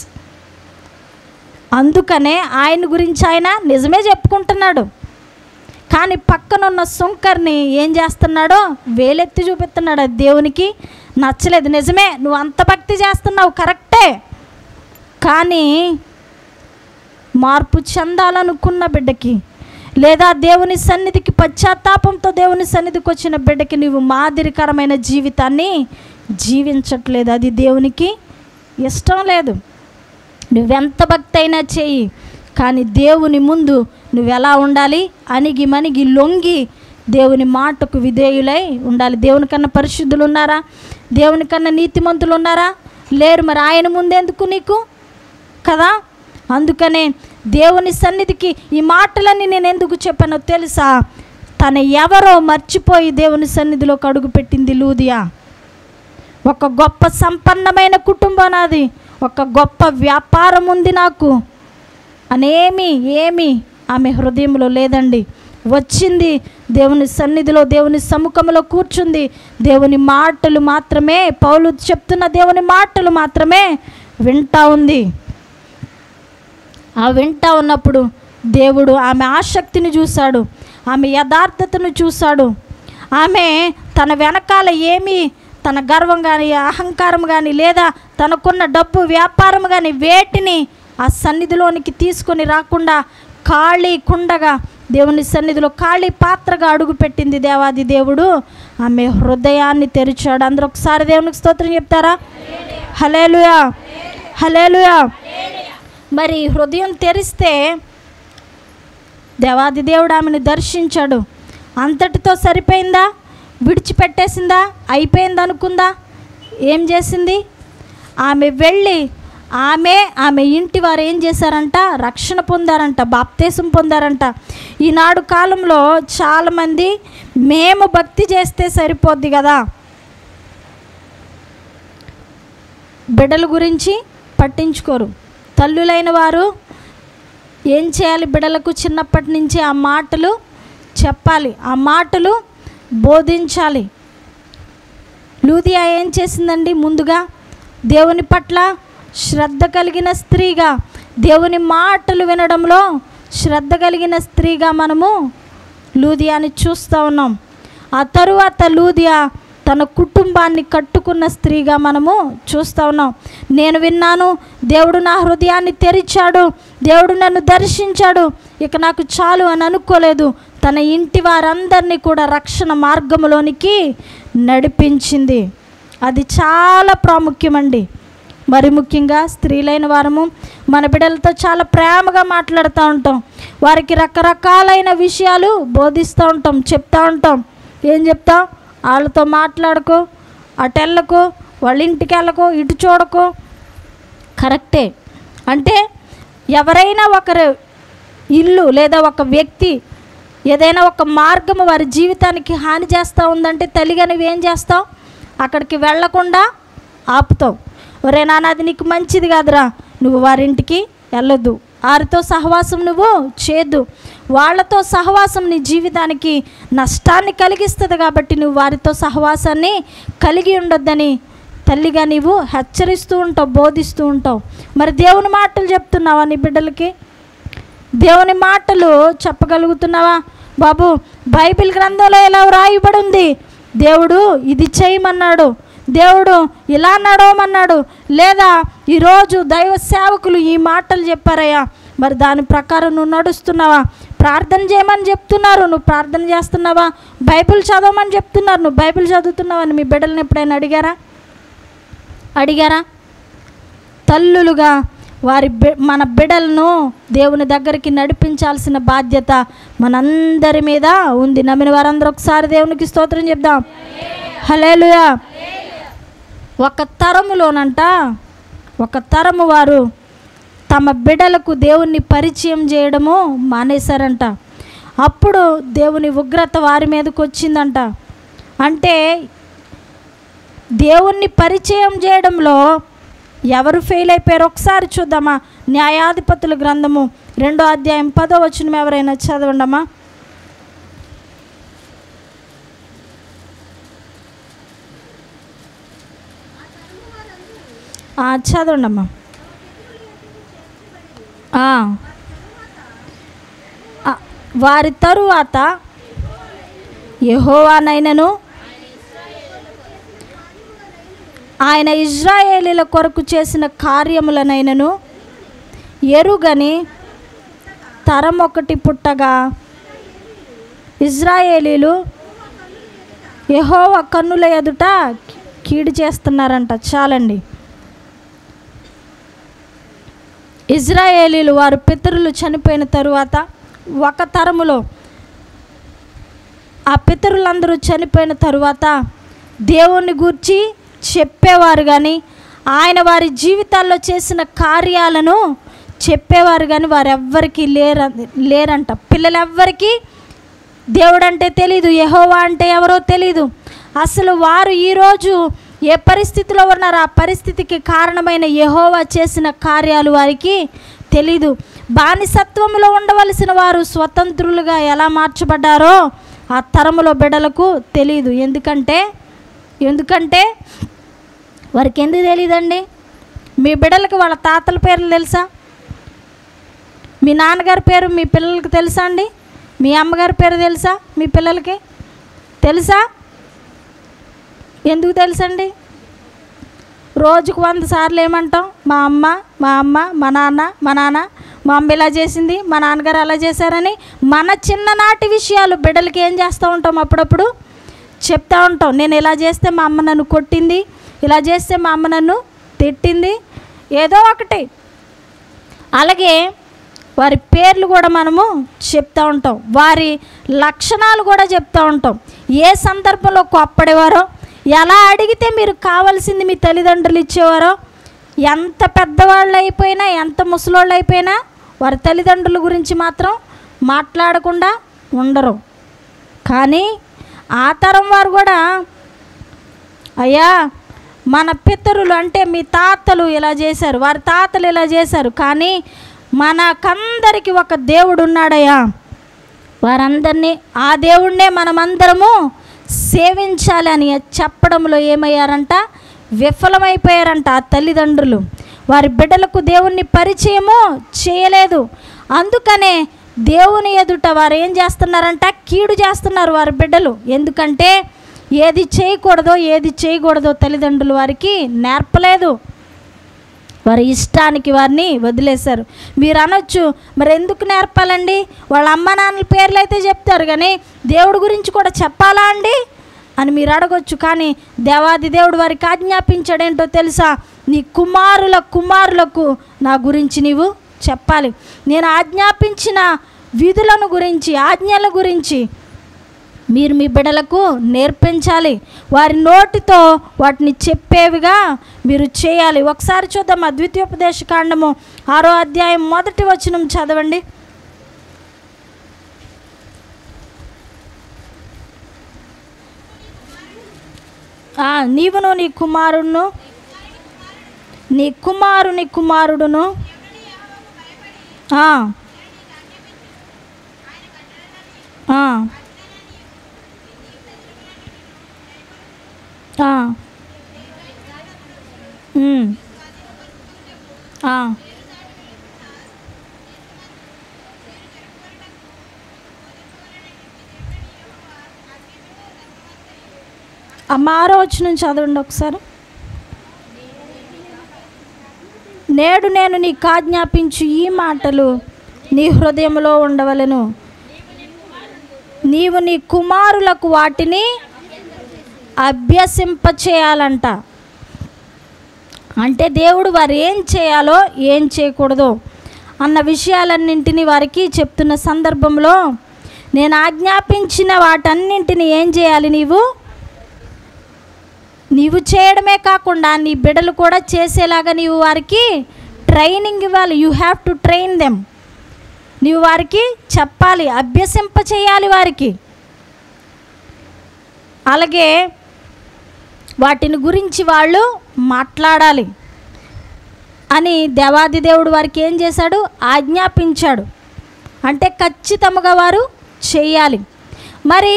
అందుకనే ఆయన గురించి ఆయన నిజమే చెప్పుకుంటున్నాడు. కానీ పక్కనున్న సుంకర్ని ఏం చేస్తున్నాడో వేలెత్తి చూపిస్తున్నాడు. అది దేవునికి నచ్చలేదు. నిజమే, నువ్వు అంత భక్తి చేస్తున్నావు, కరెక్టే. కానీ మార్పు చెందాలనుకున్న బిడ్డకి, లేదా దేవుని సన్నిధికి పశ్చాత్తాపంతో దేవుని సన్నిధికి వచ్చిన బిడ్డకి నువ్వు మాదిరికరమైన జీవితాన్ని జీవించట్లేదు. అది దేవునికి ఇష్టం లేదు. నువ్వెంత భక్తి అయినా చెయ్యి, కానీ దేవుని ముందు నువ్వెలా ఉండాలి? అణిగి మణిగి లొంగి దేవుని మాటకు విధేయులై ఉండాలి. దేవుని కన్నా పరిశుద్ధులు ఉన్నారా? దేవుని కన్నా నీతిమంతులు ఉన్నారా? లేరు. మరి ఆయన ముందెందుకు నీకు కదా? అందుకనే దేవుని సన్నిధికి ఈ మాటలన్నీ నేను ఎందుకు చెప్పానో తెలుసా? తన ఎవరో మర్చిపోయి దేవుని సన్నిధిలోకి అడుగు పెట్టింది లూదియా. ఒక గొప్ప సంపన్నమైన కుటుంబం నాది, ఒక గొప్ప వ్యాపారం ఉంది నాకు అనేమి ఏమి ఆమె హృదయంలో లేదండి. వచ్చింది దేవుని సన్నిధిలో, దేవుని సముఖంలో కూర్చుంది. దేవుని మాటలు మాత్రమే, పౌలు చెప్తున్న దేవుని మాటలు మాత్రమే వింటా ఉంది. ఆ వింటా ఉన్నప్పుడు దేవుడు ఆమె ఆసక్తిని చూశాడు, ఆమె యథార్థతను చూశాడు. ఆమె తన వెనకాల ఏమీ, తన గర్వం కానీ అహంకారం కానీ లేదా తనకున్న డబ్బు వ్యాపారం కానీ వేటిని ఆ సన్నిధిలోనికి తీసుకొని రాకుండా ఖాళీ కుండగా దేవుని సన్నిధిలో ఖాళీ పాత్రగా అడుగుపెట్టింది దేవాది దేవుడు. ఆమె హృదయాన్ని తెరిచాడు. అందరూ ఒకసారి దేవునికి స్తోత్రం చెప్తారా? హల్లెలూయా, హల్లెలూయా. మరి హృదయం తెరిస్తే దేవాది దేవుడు ఆమెను దర్శించాడు. అంతటితో సరిపోయిందా? విడిచిపెట్టేసిందా? అయిపోయింది అనుకుందా? ఏం చేసింది? ఆమె వెళ్ళి ఆమె ఇంటి వారు ఏం చేశారంట? రక్షణ పొందారంట, బాప్తీసం పొందారంట. ఈనాడు కాలంలో చాలామంది మేము భక్తి చేస్తే సరిపోద్ది కదా, బిడ్డల గురించి పట్టించుకోరు. తల్లులైన వారు ఏం చేయాలి? బిడ్డలకు చిన్నప్పటి నుంచి ఆ మాటలు చెప్పాలి, ఆ మాటలు బోధించాలి. లూదియా ఏం చేసిందండి? ముందుగా దేవుని పట్ల శ్రద్ధ కలిగిన స్త్రీగా, దేవుని మాటలు వినడంలో శ్రద్ధ కలిగిన స్త్రీగా మనము లూదియాని చూస్తూ ఉన్నాం. ఆ తరువాత లూదియా తన కుటుంబాన్ని కట్టుకున్న స్త్రీగా మనము చూస్తూ ఉన్నాం. నేను విన్నాను, దేవుడు నా హృదయాన్ని తెరిచాడు, దేవుడు నన్ను దర్శించాడు, ఇక నాకు చాలు అని అనుకోలేదు. తన ఇంటి వారందరినీ కూడా రక్షణ మార్గంలోనికి నడిపించింది. అది చాలా ప్రాముఖ్యమండి. మరి ముఖ్యంగా స్త్రీలైన వారము మన బిడ్డలతో చాలా ప్రేమగా మాట్లాడుతూ ఉంటాం. వారికి రకరకాలైన విషయాలు బోధిస్తూ ఉంటాం, చెప్తూ ఉంటాం. ఏం చెప్తాం? వాళ్ళతో మాట్లాడుకో, అటు వెళ్ళకో, వాళ్ళ ఇంటికి వెళ్ళకో, ఇటు చూడకో. కరెక్టే. అంటే ఎవరైనా ఒకరు ఇల్లు లేదా ఒక వ్యక్తి ఏదైనా ఒక మార్గము వారి జీవితానికి హాని చేస్తూ ఉందంటే తల్లిగా నువ్వేం చేస్తావు? అక్కడికి వెళ్లకుండా ఆపుతావు. ఒరే నాన్న, అది నీకు మంచిది కాదురా, నువ్వు వారింటికి వెళ్ళొద్దు, వారితో సహవాసం నువ్వు చేయొద్దు, వాళ్ళతో సహవాసం నీ జీవితానికి నష్టాన్ని కలిగిస్తుంది కాబట్టి నువ్వు వారితో సహవాసాన్ని కలిగి ఉండొద్దని తల్లిగా నీవు హెచ్చరిస్తూ ఉంటావు, బోధిస్తూ ఉంటావు. మరి దేవుని మాటలు చెప్తున్నావా నీ బిడ్డలకి? దేవుని మాటలు చెప్పగలుగుతున్నావా? బాబు, బైబిల్ గ్రంథంలో ఎలా వ్రాయబడి ఉంది? దేవుడు ఇది చేయమన్నాడు, దేవుడు ఇలా నడవమన్నాడు, లేదా ఈరోజు దైవ సేవకులు ఈ మాటలు చెప్పారయ్యా, మరి దాని ప్రకారం నువ్వు నడుస్తున్నావా? ప్రార్థన చేయమని చెప్తున్నారు, నువ్వు ప్రార్థన చేస్తున్నావా? బైబిల్ చదవమని చెప్తున్నారు, నువ్వు బైబిల్ చదువుతున్నావా అని మీ బిడ్డలను ఎప్పుడైనా అడిగారా? తల్లులుగా మన బిడ్డలను దేవుని దగ్గరికి నడిపించాల్సిన బాధ్యత మనందరి మీద ఉంది. నమ్మిన వారందరూ ఒకసారి దేవునికి స్తోత్రం చెప్దాం. హల్లెలూయా. ఒక తరము వారు తమ బిడ్డలకు దేవుణ్ణి పరిచయం చేయడము మానేశారంట. అప్పుడు దేవుని ఉగ్రత వారి మీదకి వచ్చిందంట. అంటే దేవుణ్ణి పరిచయం చేయడంలో ఎవరు ఫెయిల్ అయిపోయారు? ఒకసారి చూద్దామా? న్యాయాధిపతుల గ్రంథము 2వ అధ్యాయం 10వ వచనం ఎవరైనా చదవండమ్మా. చదవండమ్మా. వారి తరువాత యెహోవానైనను ఆయన ఇశ్రాయేలీల కొరకు చేసిన కార్యములనైనను ఎరుగని తరం ఒకటి పుట్టగా ఇశ్రాయేలీలు యెహోవా కన్నుల ఎదుట కీడు చేస్తున్నారంట. చాలండి. ఇశ్రాయేలీలు వారు పితరులు చనిపోయిన తరువాత ఒక తరములో ఆ పితరులందరూ చనిపోయిన తరువాత దేవుణ్ణి గూర్చి చెప్పేవారు కానీ ఆయన వారి జీవితాల్లో చేసిన కార్యాలను చెప్పేవారు కానీ వారెవ్వరికీ లేరంట. పిల్లలెవ్వరికీ దేవుడు అంటే తెలీదు, యెహోవా అంటే ఎవరో తెలీదు. అసలు వారు ఈరోజు ఏ పరిస్థితిలో ఉన్నారో ఆ పరిస్థితికి కారణమైన యెహోవా చేసిన కార్యాలు వారికి తెలీదు. బానిసత్వంలో ఉండవలసిన వారు స్వతంత్రులుగా ఎలా మార్చబడ్డారో ఆ తరములో బిడ్డలకు తెలీదు. ఎందుకంటే వారికి ఎందుకు తెలియదండి? మీ బిడ్డలకి వాళ్ళ తాతల పేర్లు తెలుసా? మీ నాన్నగారి పేరు మీ పిల్లలకి తెలుసా అండి? మీ అమ్మగారి పేరు తెలుసా మీ పిల్లలకి? తెలుసా? ఎందుకు తెలుసండి? రోజుకు 100 సార్లు ఏమంటాం? మా అమ్మ, మా నాన్న, మా అమ్మ ఇలా చేసింది, మా నాన్నగారు అలా చేశారని మన చిన్ననాటి విషయాలు బిడ్డలకి ఏం చేస్తూ ఉంటాం? అప్పుడప్పుడు చెప్తూ ఉంటాం. నేను ఇలా చేస్తే మా అమ్మ నన్ను కొట్టింది, ఇలా చేస్తే మా అమ్మ నన్ను తిట్టింది, ఏదో ఒకటి. అలాగే వారి పేర్లు కూడా మనము చెప్తూ ఉంటాం, వారి లక్షణాలు కూడా చెప్తూ ఉంటాం. ఏ సందర్భంలో కోప్పడేవారో, ఎలా అడిగితే మీరు కావాల్సింది మీ తల్లిదండ్రులు ఇచ్చేవారో, ఎంత పెద్దవాళ్ళు అయిపోయినా ఎంత ముసలోళ్ళు అయిపోయినా వారి తల్లిదండ్రుల గురించి మాత్రం మాట్లాడకుండా ఉండరు. కానీ ఆ తరం వారు కూడా అయ్యా మన పితరులు అంటే మీ తాతలు ఇలా చేశారు, వారి తాతలు ఇలా చేశారు, కానీ మనకందరికి ఒక దేవుడు ఉన్నాడయ్యా, వారందరినీ ఆ దేవుణ్ణే మనమందరము సేవించాలి అని చెప్పడంలో ఏమయ్యారంట? విఫలమైపోయారంట. ఆ తల్లిదండ్రులు వారి బిడ్డలకు దేవుణ్ణి పరిచయము చేయలేదు. అందుకనే దేవుని ఎదుట వారు ఏం చేస్తున్నారంట? కీడు చేస్తున్నారు వారి బిడ్డలు. ఎందుకంటే ఏది చేయకూడదో తల్లిదండ్రులు వారికి నేర్పలేదు. వారి ఇష్టానికి వారిని వదిలేశారు. మీరు అనొచ్చు, మరి ఎందుకు నేర్పాలండి? వాళ్ళ అమ్మ నాన్నల పేర్లు అయితే చెప్తారు కానీ దేవుడి గురించి కూడా చెప్పాలా అండి అని మీరు అడగొచ్చు. కానీ దేవాది దేవుడు వారికి ఆజ్ఞాపించాడేంటో తెలుసా? నీ కుమారులకు నా గురించి నీవు చెప్పాలి. నేను ఆజ్ఞాపించిన విధులను గురించి, ఆజ్ఞల గురించి మీరు మీ బిడ్డలకు నేర్పించాలి. వారి నోటితో వాటిని చెప్పేవిగా మీరు చేయాలి. ఒకసారి చూద్దాం. ద్వితీయోపదేశ కాండము 6వ అధ్యాయం 1వ వచనం చదవండి. నీవును నీ కుమారుడును నీ కుమారుని కుమారుడును అమ్మారో వచనం చదవండి ఒకసారి. నేడు నేను నీకు ఆజ్ఞాపించు ఈ మాటలు నీ హృదయంలో ఉండవలెను. నీవు నీ కుమారులకు వాటిని అభ్యసింపచేయాలంట. అంటే దేవుడు వారు ఏం చేయాలో ఏం చేయకూడదో అన్న విషయాలన్నింటినీ వారికి చెప్తున్న సందర్భంలో నేను ఆజ్ఞాపించిన వాటన్నింటినీ ఏం చేయాలి? నీవు చేయడమే కాకుండా నీ బిడ్డలు కూడా చేసేలాగా నీవు వారికి ట్రైనింగ్ ఇవ్వాలి. You have to train them. నీవు వారికి చెప్పాలి, అభ్యసింప చేయాలి వారికి. అలాగే వాటిని గురించి వాళ్ళు మాట్లాడాలి అని దేవాది దేవుడు వారికి ఏం చేశాడు? ఆజ్ఞాపించాడు. అంటే ఖచ్చితంగా వారు చేయాలి. మరి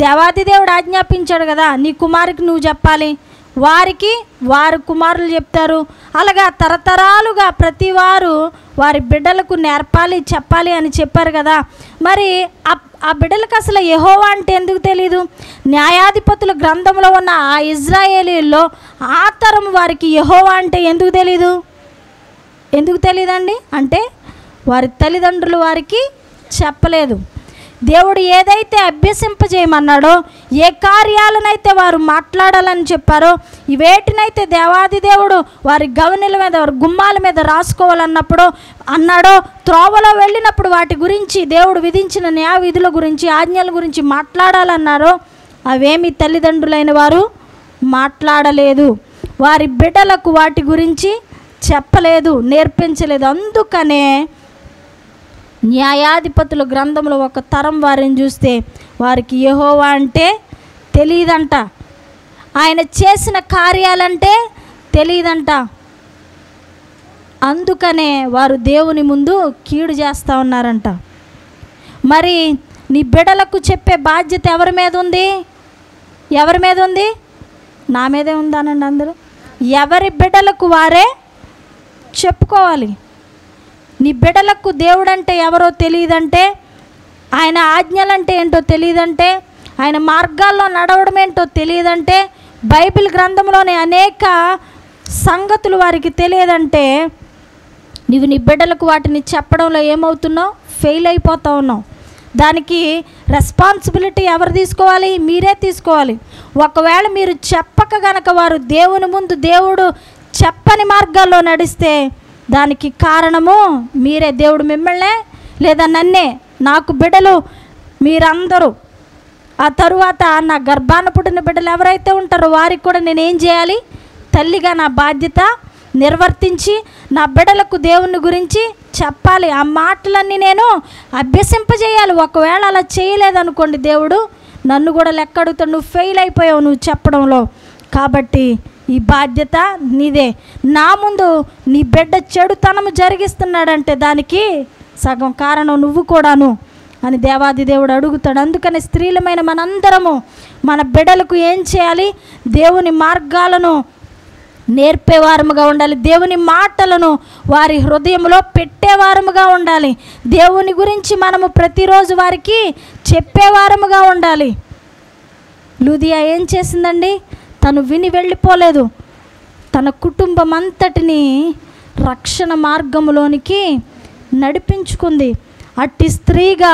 దేవాది దేవుడు ఆజ్ఞాపించాడు కదా, నీ కుమారుకి నువ్వు చెప్పాలి, వారికి వారి కుమారులు చెప్తారు. అలాగా తరతరాలుగా ప్రతి వారు వారి బిడ్డలకు నేర్పాలి, చెప్పాలి అని చెప్పారు కదా. మరి ఆ బిడ్డలకు అసలు యెహోవా అంటే ఎందుకు తెలీదు? న్యాయాధిపతుల గ్రంథంలో ఉన్న ఆ ఇజ్రాయేలీల్లో ఆ తరం వారికి యెహోవా అంటే ఎందుకు తెలీదు? ఎందుకు తెలియదండి అంటే వారి తల్లిదండ్రులు వారికి చెప్పలేదు. దేవుడు ఏదైతే అభ్యసింపజేయమన్నాడో, ఏ కార్యాలనైతే వారు మాట్లాడాలని చెప్పారో, వేటినైతే దేవాది దేవుడు వారి గవనెల మీద, వారి గుమ్మాల మీద రాసుకోవాలన్నప్పుడు అన్నాడో, త్రోవలో వెళ్ళినప్పుడు వాటి గురించి, దేవుడు విధించిన న్యాయ విధుల గురించి, ఆజ్ఞల గురించి మాట్లాడాలన్నారో అవేమి తల్లిదండ్రులైన వారు మాట్లాడలేదు. వారి బిడ్డలకు వాటి గురించి చెప్పలేదు, నేర్పించలేదు. అందుకనే న్యాయాధిపతుల గ్రంథంలో ఒక తరం వారిని చూస్తే వారికి యెహోవా అంటే తెలియదంట, ఆయన చేసిన కార్యాలంటే తెలియదంట. అందుకనే వారు దేవుని ముందు కీడు చేస్తూ ఉన్నారంట. మరి నీ బిడ్డలకు చెప్పే బాధ్యత ఎవరి మీద ఉంది? ఎవరి మీద ఉంది? నా మీదే ఉందానండి. అందరూ ఎవరి బిడ్డలకు వారే చెప్పుకోవాలి. నీ బిడ్డలకు దేవుడంటే ఎవరో తెలియదంటే, ఆయన ఆజ్ఞలంటే ఏంటో తెలియదంటే, ఆయన మార్గాల్లో నడవడం ఏంటో తెలియదంటే, బైబిల్ గ్రంథంలోని అనేక సంగతులు వారికి తెలియదంటే, నీవు నీ బిడ్డలకు వాటిని చెప్పడంలో ఏమవుతున్నావు? ఫెయిల్ అయిపోతూ ఉన్నావు. దానికి రెస్పాన్సిబిలిటీ ఎవరు తీసుకోవాలి? మీరే తీసుకోవాలి. ఒకవేళ మీరు చెప్పక గనక వారు దేవుని ముందు, దేవుడు చెప్పని మార్గాల్లో నడిస్తే దానికి కారణము మీరే. దేవుడు మిమ్మల్నే లేదా నన్నే, నాకు బిడ్డలు మీరందరూ, ఆ తరువాత నా గర్భాన పుట్టిన బిడ్డలు ఎవరైతే ఉంటారో వారికి కూడా నేనేం చేయాలి? తల్లిగా నా బాధ్యత నిర్వర్తించి నా బిడ్డలకు దేవుని గురించి చెప్పాలి. ఆ మాటలన్నీ నేను అభ్యసింపజేయాలి. ఒకవేళ అలా చేయలేదనుకోండి, దేవుడు నన్ను కూడా లెక్క అడుగుతాడు, నువ్వు ఫెయిల్ అయిపోయావు నువ్వు చెప్పడంలో. కాబట్టి ఈ బాధ్యత నీదే. నా ముందు నీ బిడ్డ చెడుతనము జరిగిస్తున్నాడంటే దానికి సగం కారణం నువ్వు కూడాను అని దేవాది దేవుడు అడుగుతాడు. అందుకని స్త్రీలమైన మనందరము మన బిడ్డలకు ఏం చేయాలి? దేవుని మార్గాలను నేర్పేవారముగా ఉండాలి. దేవుని మాటలను వారి హృదయంలో పెట్టేవారముగా ఉండాలి. దేవుని గురించి మనము ప్రతిరోజు వారికి చెప్పేవారముగా ఉండాలి. లూదియా ఏం చేసిందండి? తను విని వెళ్ళిపోలేదు. తన కుటుంబం అంతటిని రక్షణ మార్గంలోనికి నడిపించుకుంది. అట్టి స్త్రీగా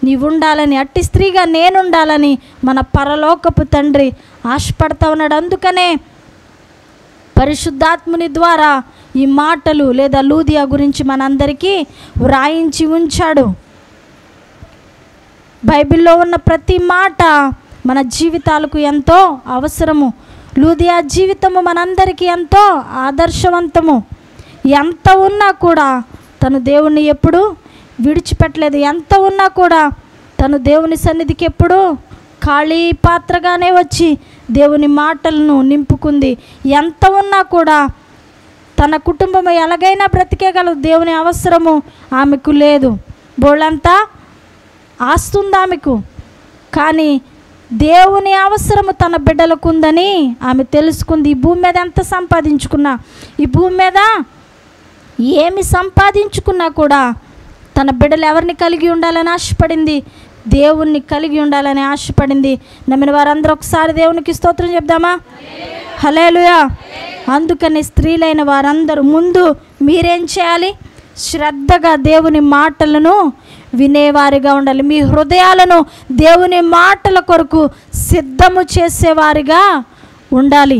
నీవు ఉండాలని, అట్టి స్త్రీగా నేనుండాలని మన పరలోకపు తండ్రి ఆశపడతా ఉన్నాడు. అందుకనే పరిశుద్ధాత్ముని ద్వారా ఈ మాటలు లేదా లూదియా గురించి మనందరికీ వ్రాయించి ఉంచాడు. బైబిల్లో ఉన్న ప్రతి మాట మన జీవితాలకు ఎంతో అవసరము. లూదియా జీవితము మనందరికీ ఎంతో ఆదర్శవంతము. ఎంత ఉన్నా కూడా తను దేవుణ్ణి ఎప్పుడు విడిచిపెట్టలేదు. ఎంత ఉన్నా కూడా తను దేవుని సన్నిధికి ఎప్పుడు ఖాళీ పాత్రగానే వచ్చి దేవుని మాటలను నింపుకుంది. ఎంత ఉన్నా కూడా తన కుటుంబం ఎలాగైనా బ్రతికేగలదు, దేవుని అవసరము ఆమెకు లేదు. బోళ్ళంతా ఆస్తుంది ఆమెకు, కానీ దేవుని అవసరము తన బిడ్డలకు ఉందని ఆమె తెలుసుకుంది. ఈ భూమి మీద ఎంత సంపాదించుకున్నా, ఈ భూమి మీద ఏమి సంపాదించుకున్నా కూడా తన బిడ్డలు ఎవరిని కలిగి ఉండాలని ఆశపడింది? దేవుణ్ణి కలిగి ఉండాలని ఆశపడింది. నమ్మిన వారందరూ ఒకసారి దేవునికి స్తోత్రం చెప్దామా? హల్లెలూయా. అందుకని స్త్రీలైన వారందరూ ముందు మీరేం చేయాలి? శ్రద్ధగా దేవుని మాటలను వినేవారిగా ఉండాలి. మీ హృదయాలను దేవుని మాటల కొరకు సిద్ధము చేసేవారిగా ఉండాలి.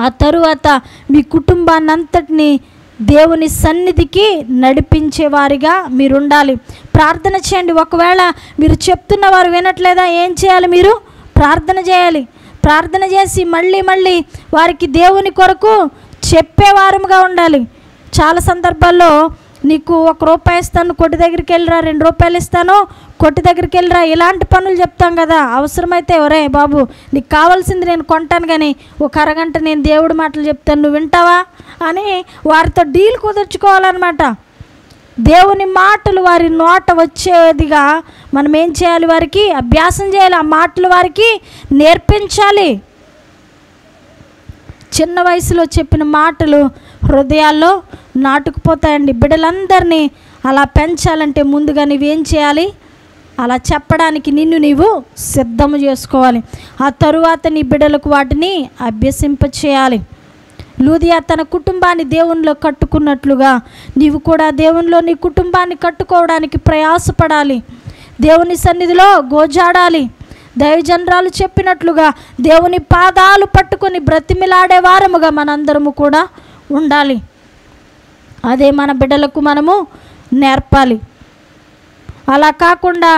ఆ తరువాత మీ కుటుంబాన్ని అంతటిని దేవుని సన్నిధికి నడిపించేవారిగా మీరు ఉండాలి. ప్రార్థన చేయండి. ఒకవేళ మీరు చెప్తున్న వారు వినట్లేదా? ఏం చేయాలి? మీరు ప్రార్థన చేయాలి. ప్రార్థన చేసి మళ్ళీ మళ్ళీ వారికి దేవుని కొరకు చెప్పేవారముగా ఉండాలి. చాలా సందర్భాల్లో నీకు ₹1 ఇస్తాను, కొట్టు దగ్గరికి వెళ్ళిరా, ₹2 ఇస్తాను, కొట్టు దగ్గరికి వెళ్ళిరా, ఇలాంటి పనులు చెప్తాం కదా. అవసరమైతే ఒరే బాబు నీకు కావాల్సింది నేను కొంటాను, కానీ ఒక అరగంట నేను దేవుడి మాటలు చెప్తాను, నువ్వు వింటావా అని వారితో డీల్ కుదుర్చుకోవాలన్నమాట. దేవుని మాటలు వారి నోట వచ్చేదిగా మనం ఏం చేయాలి? వారికి అభ్యాసం చేయాలి. ఆ మాటలు వారికి నేర్పించాలి. చిన్న వయసులో చెప్పిన మాటలు హృదయాల్లో నాటుకుపోతాయండి. బిడ్డలందరినీ అలా పెంచాలంటే ముందుగా నువ్వేం చేయాలి? అలా చెప్పడానికి నిన్ను నీవు సిద్ధము చేసుకోవాలి. ఆ తరువాత నీ బిడ్డలకు వాటిని అభ్యసింపచేయాలి. లూదియా తన కుటుంబాన్ని దేవునిలో కట్టుకున్నట్లుగా నీవు కూడా దేవునిలో నీ కుటుంబాన్ని కట్టుకోవడానికి ప్రయాసపడాలి. దేవుని సన్నిధిలో గోజాడాలి. దైవజనరాలు చెప్పినట్లుగా దేవుని పాదాలు పట్టుకొని బ్రతిమిలాడే వారముగా మనందరము కూడా ఉండాలి. అదే మన బిడ్డలకు మనము నేర్పాలి. అలా కాకుండా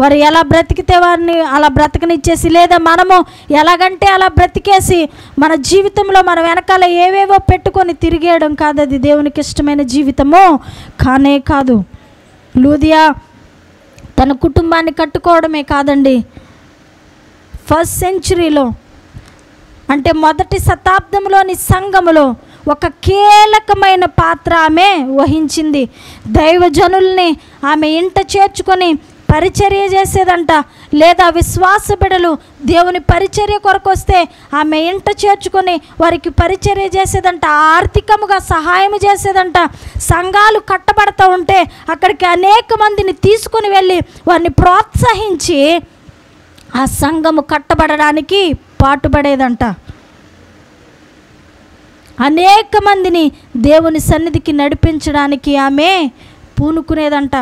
వారు ఎలా బ్రతికితే వారిని అలా బ్రతకనిచ్చేసి, లేదా మనము ఎలాగంటే అలా బ్రతికేసి మన జీవితంలో మన వెనకాల ఏవేవో పెట్టుకొని తిరిగేయడం కాదు. అది దేవునికి ఇష్టమైన జీవితము కానే కాదు. లూదియా తన కుటుంబాన్ని కట్టుకోవడమే కాదండి, ఫస్ట్ సెంచురీలో అంటే మొదటి శతాబ్దంలోని సంఘములో ఒక కీలకమైన పాత్ర ఆమె వహించింది. దైవజనుల్ని ఆమె ఇంట చేర్చుకొని పరిచర్య చేసేదంట. లేదా విశ్వాస బిడ్డలు దేవుని పరిచర్య కొరకు వస్తే ఆమె ఇంట చేర్చుకొని వారికి పరిచర్య చేసేదంట. ఆర్థికముగా సహాయం చేసేదంట. సంఘాలు కట్టబడతా ఉంటే అక్కడికి అనేక మందిని తీసుకుని వెళ్ళి వారిని ప్రోత్సహించి ఆ సంఘము కట్టబడడానికి పాటుపడేదంట. అనేక మందిని దేవుని సన్నిధికి నడిపించడానికి ఆమె పూనుకునేదంట.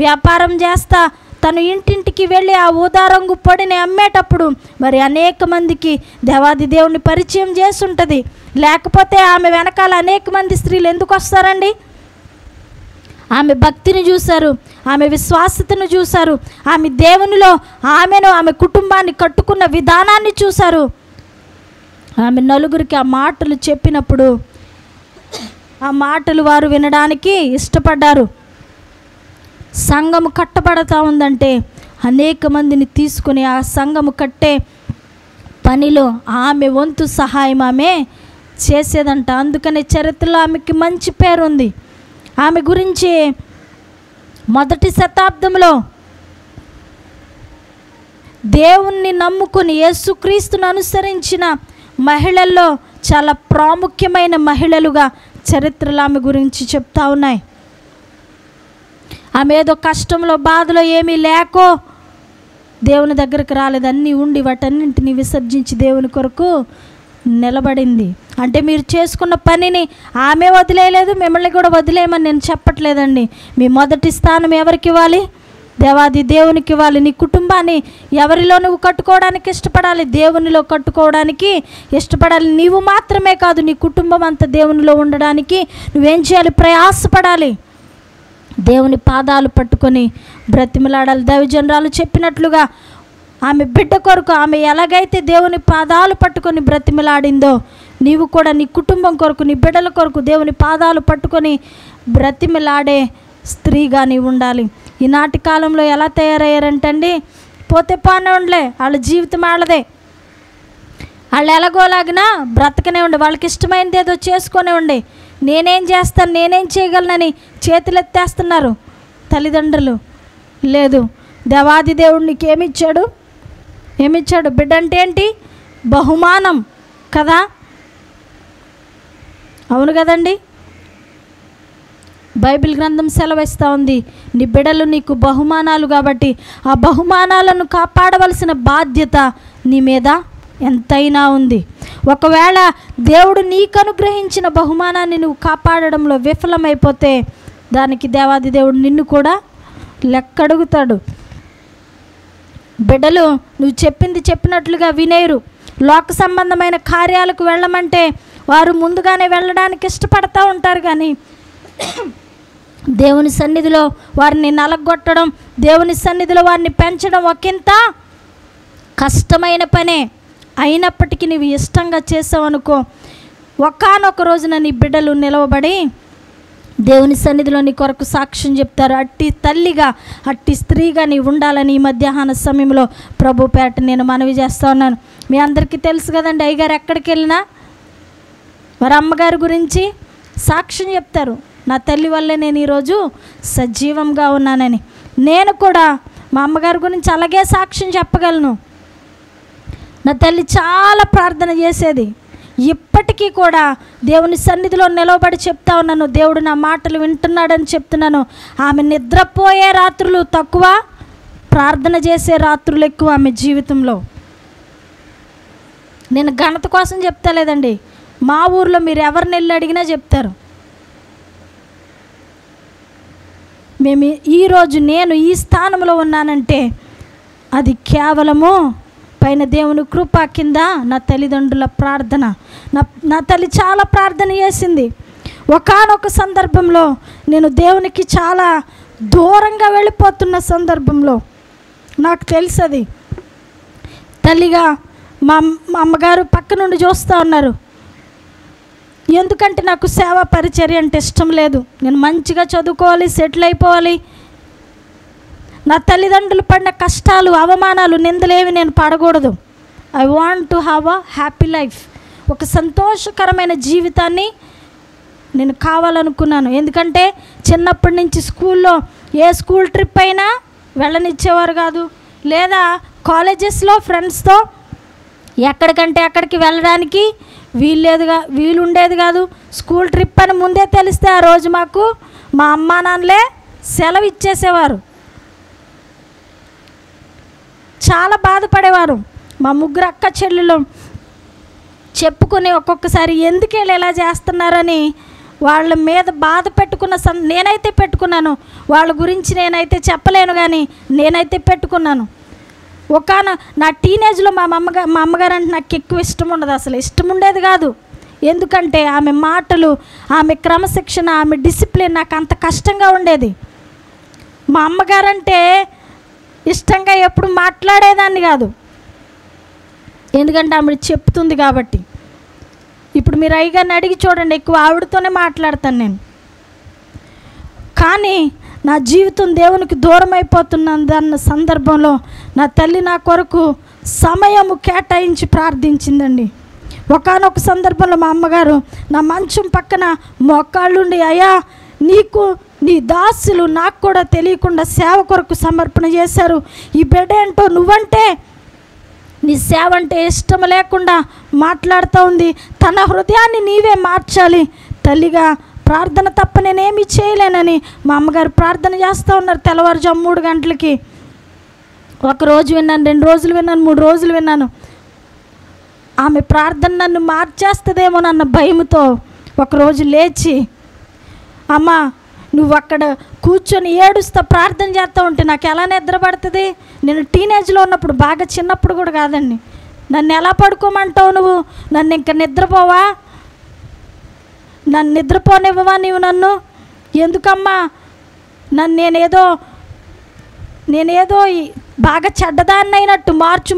వ్యాపారం చేస్తా తను ఇంటింటికి వెళ్ళి ఆ ఊదా రంగు పొడిని అమ్మేటప్పుడు మరి అనేక మందికి దేవాది దేవుని పరిచయం చేస్తుంటుంది. లేకపోతే ఆమె వెనకాల అనేక మంది స్త్రీలు ఎందుకు వస్తారండి? ఆమె భక్తిని చూశారు, ఆమె విశ్వాసతను చూశారు, ఆమె దేవునిలో ఆమె కుటుంబాన్ని కట్టుకున్న విధానాన్ని చూశారు. ఆమె నలుగురికి ఆ మాటలు చెప్పినప్పుడు ఆ మాటలు వారు వినడానికి ఇష్టపడ్డారు. సంఘము కట్టబడతా ఉందంటే అనేక మందిని తీసుకుని ఆ సంఘము కట్టే పనిలో ఆమె వంతు సహాయం ఆమె చేసేదంట. అందుకనే చరిత్రలో ఆమెకి మంచి పేరు ఉంది. ఆమె గురించి మొదటి శతాబ్దంలో దేవుణ్ణి నమ్ముకుని యేసుక్రీస్తును అనుసరించిన మహిళల్లో చాలా ప్రాముఖ్యమైన మహిళలుగా చరిత్రలు ఆమె గురించి చెప్తా ఉన్నాయి. ఆమె ఏదో కష్టంలో బాధలో ఏమీ లేకో దేవుని దగ్గరకు రాలేదు. అన్నీ ఉండి వాటన్నింటినీ విసర్జించి దేవుని కొరకు నిలబడింది. అంటే మీరు చేసుకున్న పనిని ఆమె వదిలేయలేదు, మిమ్మల్ని కూడా వదిలేయమని నేను చెప్పట్లేదండి. మీ మొదటి స్థానం ఎవరికి ఇవ్వాలి? దేవాది దేవునికి ఇవ్వాలి. నీ కుటుంబాన్ని ఎవరిలో నువ్వు కట్టుకోవడానికి ఇష్టపడాలి? దేవునిలో కట్టుకోవడానికి ఇష్టపడాలి. నీవు మాత్రమే కాదు, నీ కుటుంబం అంతా దేవునిలో ఉండడానికి నువ్వేం చేయాలి? ప్రయాసపడాలి. దేవుని పాదాలు పట్టుకొని బ్రతిమలాడాలి. దైవజనరాలు చెప్పినట్లుగా ఆమె బిడ్డ కొరకు ఆమె ఎలాగైతే దేవుని పాదాలు పట్టుకొని బ్రతిమలాడిందో నీవు కూడా నీ కుటుంబం కొరకు, నీ బిడ్డల కొరకు దేవుని పాదాలు పట్టుకొని బ్రతిమలాడే స్త్రీగా నీవు ఉండాలి. ఈనాటి కాలంలో ఎలా తయారయ్యారంటండి, పోతే పోనే ఉండలే, వాళ్ళ జీవితం వాళ్ళదే, వాళ్ళు ఎలాగోలాగినా బ్రతకనే ఉండే, వాళ్ళకి ఇష్టమైనది ఏదో చేసుకునే ఉండే, నేనేం చేస్తాను నేనేం చేయగలనని చేతులెత్తేస్తున్నారు తల్లిదండ్రులు. లేదు, దేవాది దేవుడు నీకు ఏమిచ్చాడు? ఏమిచ్చాడు? బిడ్డ అంటే ఏంటి? బహుమానం కదా, అవును కదండి. బైబిల్ గ్రంథం సెలవిస్తూ ఉంది, నీ బిడ్డలు నీకు బహుమానాలు కాబట్టి ఆ బహుమానాలను కాపాడవలసిన బాధ్యత నీ మీద ఎంతైనా ఉంది. ఒకవేళ దేవుడు నీకు అనుగ్రహించిన బహుమానాన్ని నువ్వు కాపాడడంలో విఫలమైపోతే దానికి దేవాది దేవుడు నిన్ను కూడా లెక్కడుగుతాడు. బిడ్డలు నువ్వు చెప్పినట్లుగా వినేరు. లోక సంబంధమైన కార్యాలకు వెళ్ళమంటే వారు ముందుగానే వెళ్ళడానికి ఇష్టపడతా ఉంటారు. కానీ దేవుని సన్నిధిలో వారిని నలగొట్టడం, దేవుని సన్నిధిలో వారిని పెంచడం ఒకంత కష్టమైన పనే. అయినప్పటికీ నీవు ఇష్టంగా చేసావనుకో, ఒకానొక రోజున నీ బిడ్డలు నిలవబడి దేవుని సన్నిధిలో నీ కొరకు సాక్ష్యం చెప్తారు. అట్టి తల్లిగా, అట్టి స్త్రీగా నీవు ఉండాలని ఈ మధ్యాహ్న సమయంలో ప్రభు పేట నేను మనవి చేస్తూ ఉన్నాను. మీ అందరికీ తెలుసు కదండి, అయ్యగారు ఎక్కడికి వెళ్ళినా వారి అమ్మగారి గురించి సాక్ష్యం చెప్తారు. నా తల్లి వల్లే నేను ఈరోజు సజీవంగా ఉన్నానని. నేను కూడా మా అమ్మగారి గురించి అలాగే సాక్ష్యం చెప్పగలను. నా తల్లి చాలా ప్రార్థన చేసేది. ఇప్పటికీ కూడా దేవుని సన్నిధిలో నిలవబడి చెప్తా ఉన్నాను, దేవుడు నా మాటలు వింటున్నాడని చెప్తున్నాను. ఆమె నిద్రపోయే రాత్రులు తక్కువ, ప్రార్థన చేసే రాత్రులు ఎక్కువ ఆమె జీవితంలో. నేను ఘనత కోసం చెప్తా లేదండి, మా ఊర్లో మీరు ఎవరిని వెళ్ళి అడిగినా చెప్తారు. మేము ఈరోజు నేను ఈ స్థానంలో ఉన్నానంటే అది కేవలము పైన దేవుని కృప కింద నా తల్లిదండ్రుల ప్రార్థన. నా తల్లి చాలా ప్రార్థన చేసింది. ఒకానొక సందర్భంలో నేను దేవునికి చాలా దూరంగా వెళ్ళిపోతున్న సందర్భంలో నాకు తెలుసది. తల్లిగా మా అమ్మగారు పక్క నుండి చూస్తూ ఉన్నారు. ఎందుకంటే నాకు సేవా పరిచర్య అంటే ఇష్టం లేదు. నేను మంచిగా చదువుకోవాలి, సెటిల్ అయిపోవాలి. నా తల్లిదండ్రులు పడిన కష్టాలు, అవమానాలు, నిందలేవి నేను పడకూడదు. I want to have a happy life. ఒక సంతోషకరమైన జీవితాన్ని నేను కావాలనుకున్నాను. ఎందుకంటే చిన్నప్పటి నుంచి స్కూల్లో ఏ స్కూల్ ట్రిప్ అయినా వెళ్ళనిచ్చేవారు కాదు, లేదా కాలేజెస్లో ఫ్రెండ్స్తో ఎక్కడికంటే అక్కడికి వెళ్ళడానికి వీలుండేది కాదు. స్కూల్ ట్రిప్ అని ముందే తెలిస్తే ఆ రోజు మాకు మా అమ్మా నాన్నలే సెలవు ఇచ్చేసేవారు. చాలా బాధపడేవారు. మా ముగ్గురు అక్క చెల్లెలు చెప్పుకొని ఒక్కొక్కసారి ఎందుకు వీళ్ళు ఇలా చేస్తున్నారని వాళ్ళ మీద బాధ పెట్టుకున్న నేనైతే పెట్టుకున్నాను. వాళ్ళ గురించి నేనైతే చెప్పలేను, కానీ నేనైతే పెట్టుకున్నాను. నా టీనేజ్లో మా అమ్మగారు అంటే నాకు ఎక్కువ ఇష్టం ఉండదు, అసలు ఇష్టం ఉండేది కాదు. ఎందుకంటే ఆమె మాటలు, ఆమె క్రమశిక్షణ, ఆమె డిసిప్లిన్ నాకు అంత కష్టంగా ఉండేది. మా అమ్మగారంటే ఇష్టంగా ఎప్పుడు మాట్లాడేదాన్ని కాదు, ఎందుకంటే ఆమె చెప్తుంది కాబట్టి. ఇప్పుడు మీరు అయ్యగారిని అడిగి చూడండి, ఎక్కువ ఆవిడతోనే మాట్లాడతాను నేను. కానీ నా జీవితం దేవునికి దూరం అయిపోతున్నదన్న సందర్భంలో నా తల్లి నా కొరకు సమయము కేటాయించి ప్రార్థించిందండి. ఒకానొక సందర్భంలో మా అమ్మగారు నా మంచం పక్కన మోకాళ్ళుండి, అయ్యా నీకు నీ దాసులు నాకు కూడా తెలియకుండా సేవ కొరకు సమర్పణ చేశారు. ఈ బిడ్డ ఏంటో నువ్వంటే నీ సేవ అంటే ఇష్టం లేకుండా మాట్లాడుతూ ఉంది. తన హృదయాన్ని నీవే మార్చాలి తల్లిగా, ప్రార్థన తప్ప నేనేమీ చేయలేనని మా అమ్మగారు ప్రార్థన చేస్తూ ఉన్నారు. తెల్లవారుజాము 3 గంటలకి. ఒకరోజు విన్నాను, 2 రోజులు విన్నాను, 3 రోజులు విన్నాను. ఆమె ప్రార్థన నన్ను మార్చేస్తుందేమోనన్న భయంతో ఒకరోజు లేచి, అమ్మ నువ్వు అక్కడ కూర్చొని ఏడుస్తా ప్రార్థన చేస్తూ ఉంటే నాకు ఎలా నిద్ర పడుతుంది? నేను టీనేజ్లో ఉన్నప్పుడు, బాగా చిన్నప్పుడు కూడా కాదండి. నన్ను ఎలా పడుకోమంటావు నువ్వు? నన్ను ఇంకా నిద్రపోవా? నన్ను నిద్రపోనివ్వవా నీవు నన్ను? ఎందుకమ్మా నన్ను నేనేదో బాగా చెడ్డదాన్ని అయినట్టు మార్చు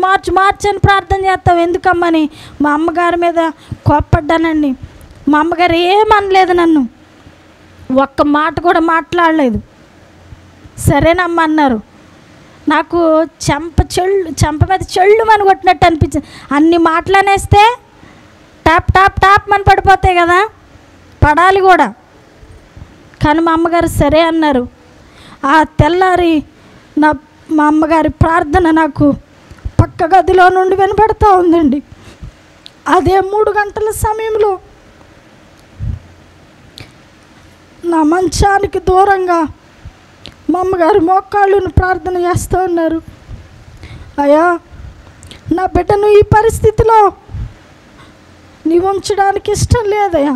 అని ప్రార్థన చేస్తావు ఎందుకమ్మని మా అమ్మగారి మీద కోప్పడ్డానండి. మా అమ్మగారు ఏమనలేదు, నన్ను ఒక్క మాట కూడా మాట్లాడలేదు. సరేనమ్మా అన్నారు. నాకు చెంప మీద చెళ్ళు అని కొట్టినట్టు అనిపించింది. అన్ని మాటలనేస్తే టాప్ అని పడిపోతాయి కదా, పడాలి కూడా. కానీ మా అమ్మగారు సరే అన్నారు. ఆ తెల్లారి మా అమ్మగారి ప్రార్థన నాకు పక్క గదిలో నుండి వినపడుతూ ఉందండి. అదే 3 గంటల సమయంలో నా మంచానికి దూరంగా మా అమ్మగారు మోకాళ్ళను ప్రార్థన చేస్తూ ఉన్నారు. అయ్యా నా బిడ్డను ఈ పరిస్థితిలో నీవు ఉంచడానికి ఇష్టం లేదయ్యా.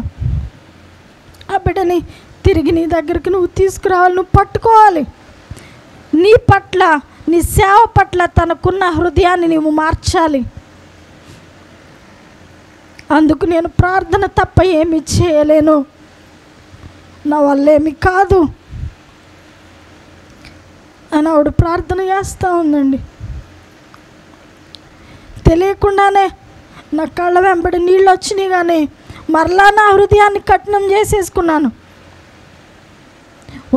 ఆ బిడ్డని తిరిగి నీ దగ్గరికి నువ్వు తీసుకురావాలి, నువ్వు పట్టుకోవాలి. నీ పట్ల, నీ సేవ పట్ల తనకున్న హృదయాన్ని నీవు మార్చాలి. అందుకు నేను ప్రార్థన తప్ప ఏమీ చేయలేను, నా వల్లేమి కాదు అని ఆవిడ ప్రార్థన చేస్తూ ఉందండి. తెలియకుండానే నా కళ్ళ వెంబడి నీళ్ళు వచ్చినాయి, కానీ మరలా నా హృదయాన్ని కఠినం చేసేసుకున్నాను.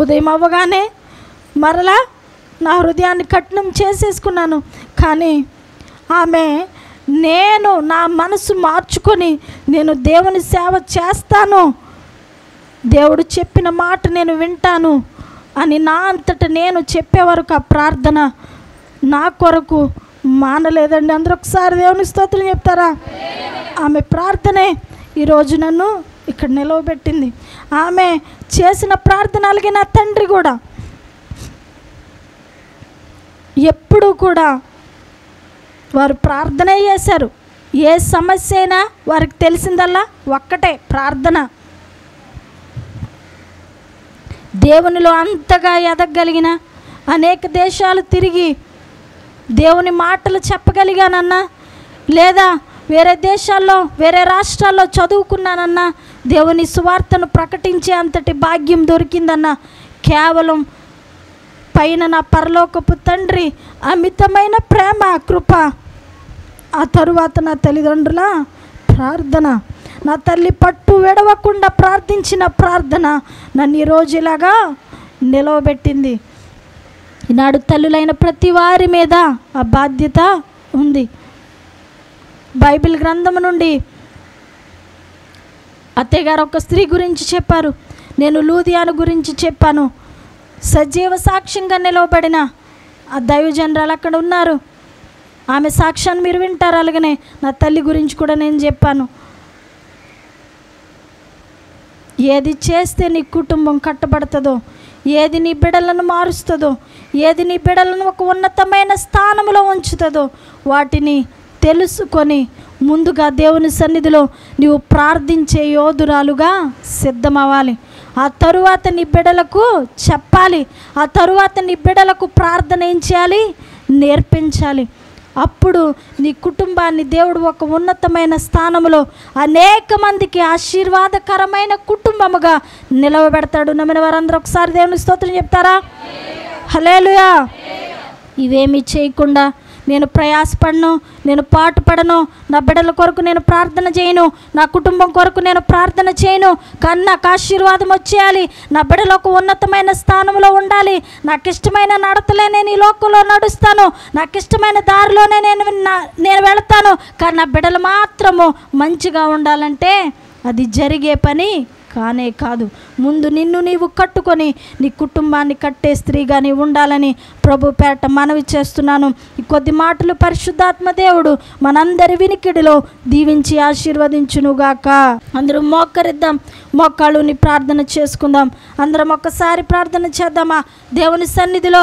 ఉదయం అవ్వగానే మరలా నా హృదయాన్ని కఠినం చేసేసుకున్నాను. కానీ ఆమె నా మనసు మార్చుకొని నేను దేవుని సేవ చేస్తాను, దేవుడు చెప్పిన మాట నేను వింటాను అని నా అంతట నేను చెప్పే వరకు ఆ ప్రార్థన నా కొరకు మానలేదండి. అందరూ ఒకసారి దేవుని స్తోత్రం చెప్తారా? ఆమె ప్రార్థనే ఈరోజు నన్ను ఇక్కడ నిలవబెట్టింది. ఆమె చేసిన ప్రార్థన అలాగే నా తండ్రి కూడా ఎప్పుడూ కూడా వారు ప్రార్థనే చేశారు. ఏ సమస్య అయినా వారికి తెలిసిందల్లా ఒక్కటే, ప్రార్థన. దేవునిలో అంతగా ఎదగలిగిన, అనేక దేశాలు తిరిగి దేవుని మాటలు చెప్పగలిగానన్నా, లేదా వేరే దేశాల్లో వేరే రాష్ట్రాల్లో చదువుకున్నానన్నా, దేవుని సువార్తను ప్రకటించే అంతటి భాగ్యం దొరికిందన్నా కేవలం పైన నా పరలోకపు తండ్రి అమితమైన ప్రేమ, కృప, ఆ తరువాత నా తల్లిదండ్రుల ప్రార్థన, నా తల్లి పట్టు విడవకుండా ప్రార్థించిన ప్రార్థన నన్ను ఈరోజు ఇలాగా నిలవబెట్టింది. ఈనాడు తల్లులైన ప్రతి వారి మీద ఆ బాధ్యత ఉంది. బైబిల్ గ్రంథము నుండి అత్తయ్య గారు ఒక స్త్రీ గురించి చెప్పారు, నేను లూదియాను గురించి చెప్పాను. సజీవ సాక్ష్యంగా నిలవబడిన ఆ దైవజనరాలు అక్కడ ఉన్నారు. ఆమె సాక్ష్యాన్ని మీరు వింటారు. అలాగనే నా తల్లి గురించి కూడా నేను చెప్పాను. ఏది చేస్తే నీ కుటుంబం కట్టబడుతుందో, ఏది నీ బిడ్డలను మారుస్తుందో, ఏది నీ బిడ్డలను ఒక ఉన్నతమైన స్థానంలో ఉంచుతుందో వాటిని తెలుసుకొని ముందుగా దేవుని సన్నిధిలో నీవు ప్రార్థించే యోధురాలుగా సిద్ధమవ్వాలి. ఆ తరువాత నీ బిడ్డలకు చెప్పాలి. ఆ తరువాత నీ బిడ్డలకు ప్రార్థన ఏం చేయాలి? నేర్పించాలి. అప్పుడు నీ కుటుంబాన్ని దేవుడు ఒక ఉన్నతమైన స్థానంలో అనేక మందికి ఆశీర్వాదకరమైన కుటుంబముగా నిలవబెడతాడు. నమ్మిన వారందరూ ఒకసారి దేవుని స్తోత్రం చెప్తారా? హల్లెలూయా. ఇవేమీ చేయకుండా నేను ప్రయాసపడను, నేను పాటుపడను, నా బిడ్డల కొరకు నేను ప్రార్థన చేయను, నా కుటుంబం కొరకు నేను ప్రార్థన చేయను, కానీ నాకు ఆశీర్వాదం వచ్చేయాలి, నా బిడ్డలు ఒక ఉన్నతమైన స్థానంలో ఉండాలి, నాకు ఇష్టమైన నడతలే నేను ఈ లోకంలో నడుస్తాను, నాకు ఇష్టమైన దారిలోనే నేను వెళతాను, కానీ నా బిడ్డలు మాత్రము మంచిగా ఉండాలంటే అది జరిగే పని కానే కాదు. ముందు నిన్ను నీవు కట్టుకొని నీ కుటుంబాన్ని కట్టే స్త్రీగా నీవు ఉండాలని ప్రభు పేట మనవి చేస్తున్నాను. ఈ కొద్ది మాటలు పరిశుద్ధాత్మ దేవుడు మనందరి వినికిడిలో దీవించి ఆశీర్వదించునుగాక. అందరూ మోకరిద్దాం, మోకాళ్ళుని ప్రార్థన చేసుకుందాం. అందరం ఒక్కసారి ప్రార్థన చేద్దామా? దేవుని సన్నిధిలో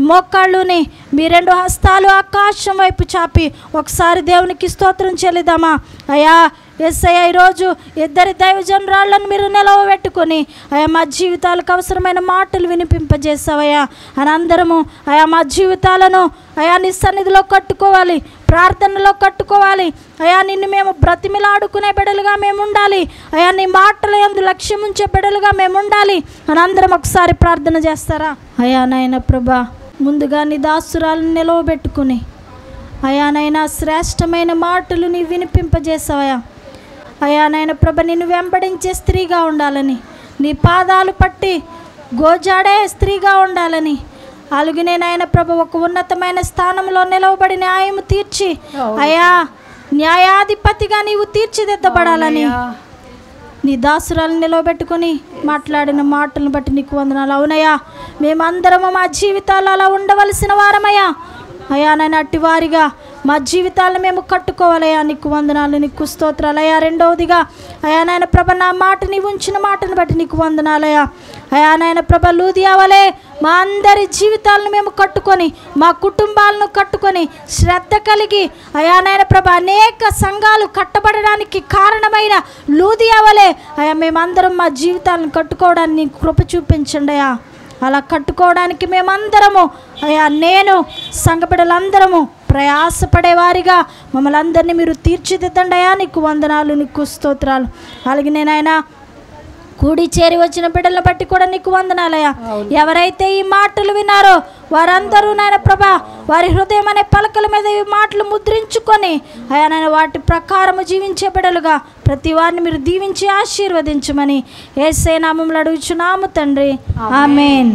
మోకాళ్ళుని మీ రెండు హస్తాలు ఆకాశం వైపు చాపి ఒకసారి దేవునికి స్తోత్రం చెల్లిద్దామా? అయ్యా యేసయ్య, ఈరోజు ఇద్దరి దైవజనురాళ్ళను మీరు నిలవబెట్టుకొని అయ్యా మా జీవితాలకు అవసరమైన మాటలు వినిపింపజేసావయ్యా అని అందరము అయ్యా మా జీవితాలను అయ్యా నీ సన్నిధిలో కట్టుకోవాలి, ప్రార్థనలో కట్టుకోవాలి. అయ్యా నిన్ను మేము బ్రతిమిలాడుకునే బిడ్డలుగా మేము ఉండాలి. అయ్యా నీ మాటల యందు లక్ష్యం ఉంచే బిడ్డలుగా మేము ఉండాలి అని అందరం ఒకసారి ప్రార్థన చేస్తారా? అయ్యా నాయన ప్రభా, ముందుగా నీ దాసురాలను నిలవబెట్టుకుని అయ్యా నాయన శ్రేష్టమైన మాటలు నీ వినిపింపజేసావయ్యా. అయ్యా నాయన ప్రభ, నిన్ను వెంబడించే స్త్రీగా ఉండాలని, నీ పాదాలు పట్టి గోజాడే స్త్రీగా ఉండాలని, అలాగే నాయన ప్రభ ఒక ఉన్నతమైన స్థానంలో నిలవబడి న్యాయం తీర్చి అయ్యా న్యాయాధిపతిగా నీవు తీర్చిదిద్దబడాలని నీ దాసురాలను నిలవబెట్టుకొని మాట్లాడిన మాటలను బట్టి నీకు వందనాలు. అవునయ్యా, మేమందరము మా జీవితాలు అలా ఉండవలసిన వారమయ్యా. అయ్యా నాయన అట్టి వారిగా మా జీవితాలను మేము కట్టుకోవాలయ్యా. నీకు వందనాలు, నీకు స్తోత్రాలయ్యా. రెండవదిగా అయ్యా నాయన ప్రభ, నా మాట నీవు ఉంచిన మాటను బట్టి నీకు వందనాలయ్యా. అయ్యా నాయన ప్రభ, లూదియావలే మా అందరి జీవితాలను మేము కట్టుకొని, మా కుటుంబాలను కట్టుకొని శ్రద్ధ కలిగి అయ్యా నాయన ప్రభ అనేక సంఘాలు కట్టబడడానికి కారణమైన లూదియావలే అయ్యా మేమందరం మా జీవితాలను కట్టుకోవడానికి నీకు కృప చూపించండి అయ్యా. అలా కట్టుకోవడానికి మేమందరము అయ్యా, నేను సంఘ బిడ్డలందరము ప్రయాసపడేవారిగా మమ్మల్ని అందరినీ మీరు తీర్చిదిద్దండి అయ్యా. నీకు వందనాలు, నీకు స్తోత్రాలు. అలాగే నేనైనా కూడి చేరి వచ్చిన బిడ్డలను బట్టి కూడా నీకు వందనాలయ్యా. ఎవరైతే ఈ మాటలు విన్నారో వారందరూ నాయన ప్రభా వారి హృదయం అనే పలకల మీద ఈ మాటలు ముద్రించుకొని అయ్యా నాయన వాటి ప్రకారము జీవించే బిడ్డలుగా ప్రతి వారిని మీరు దీవించి ఆశీర్వదించమని యేసయ్య నామములో అడుగుచున్నాము తండ్రి, ఆమేన్.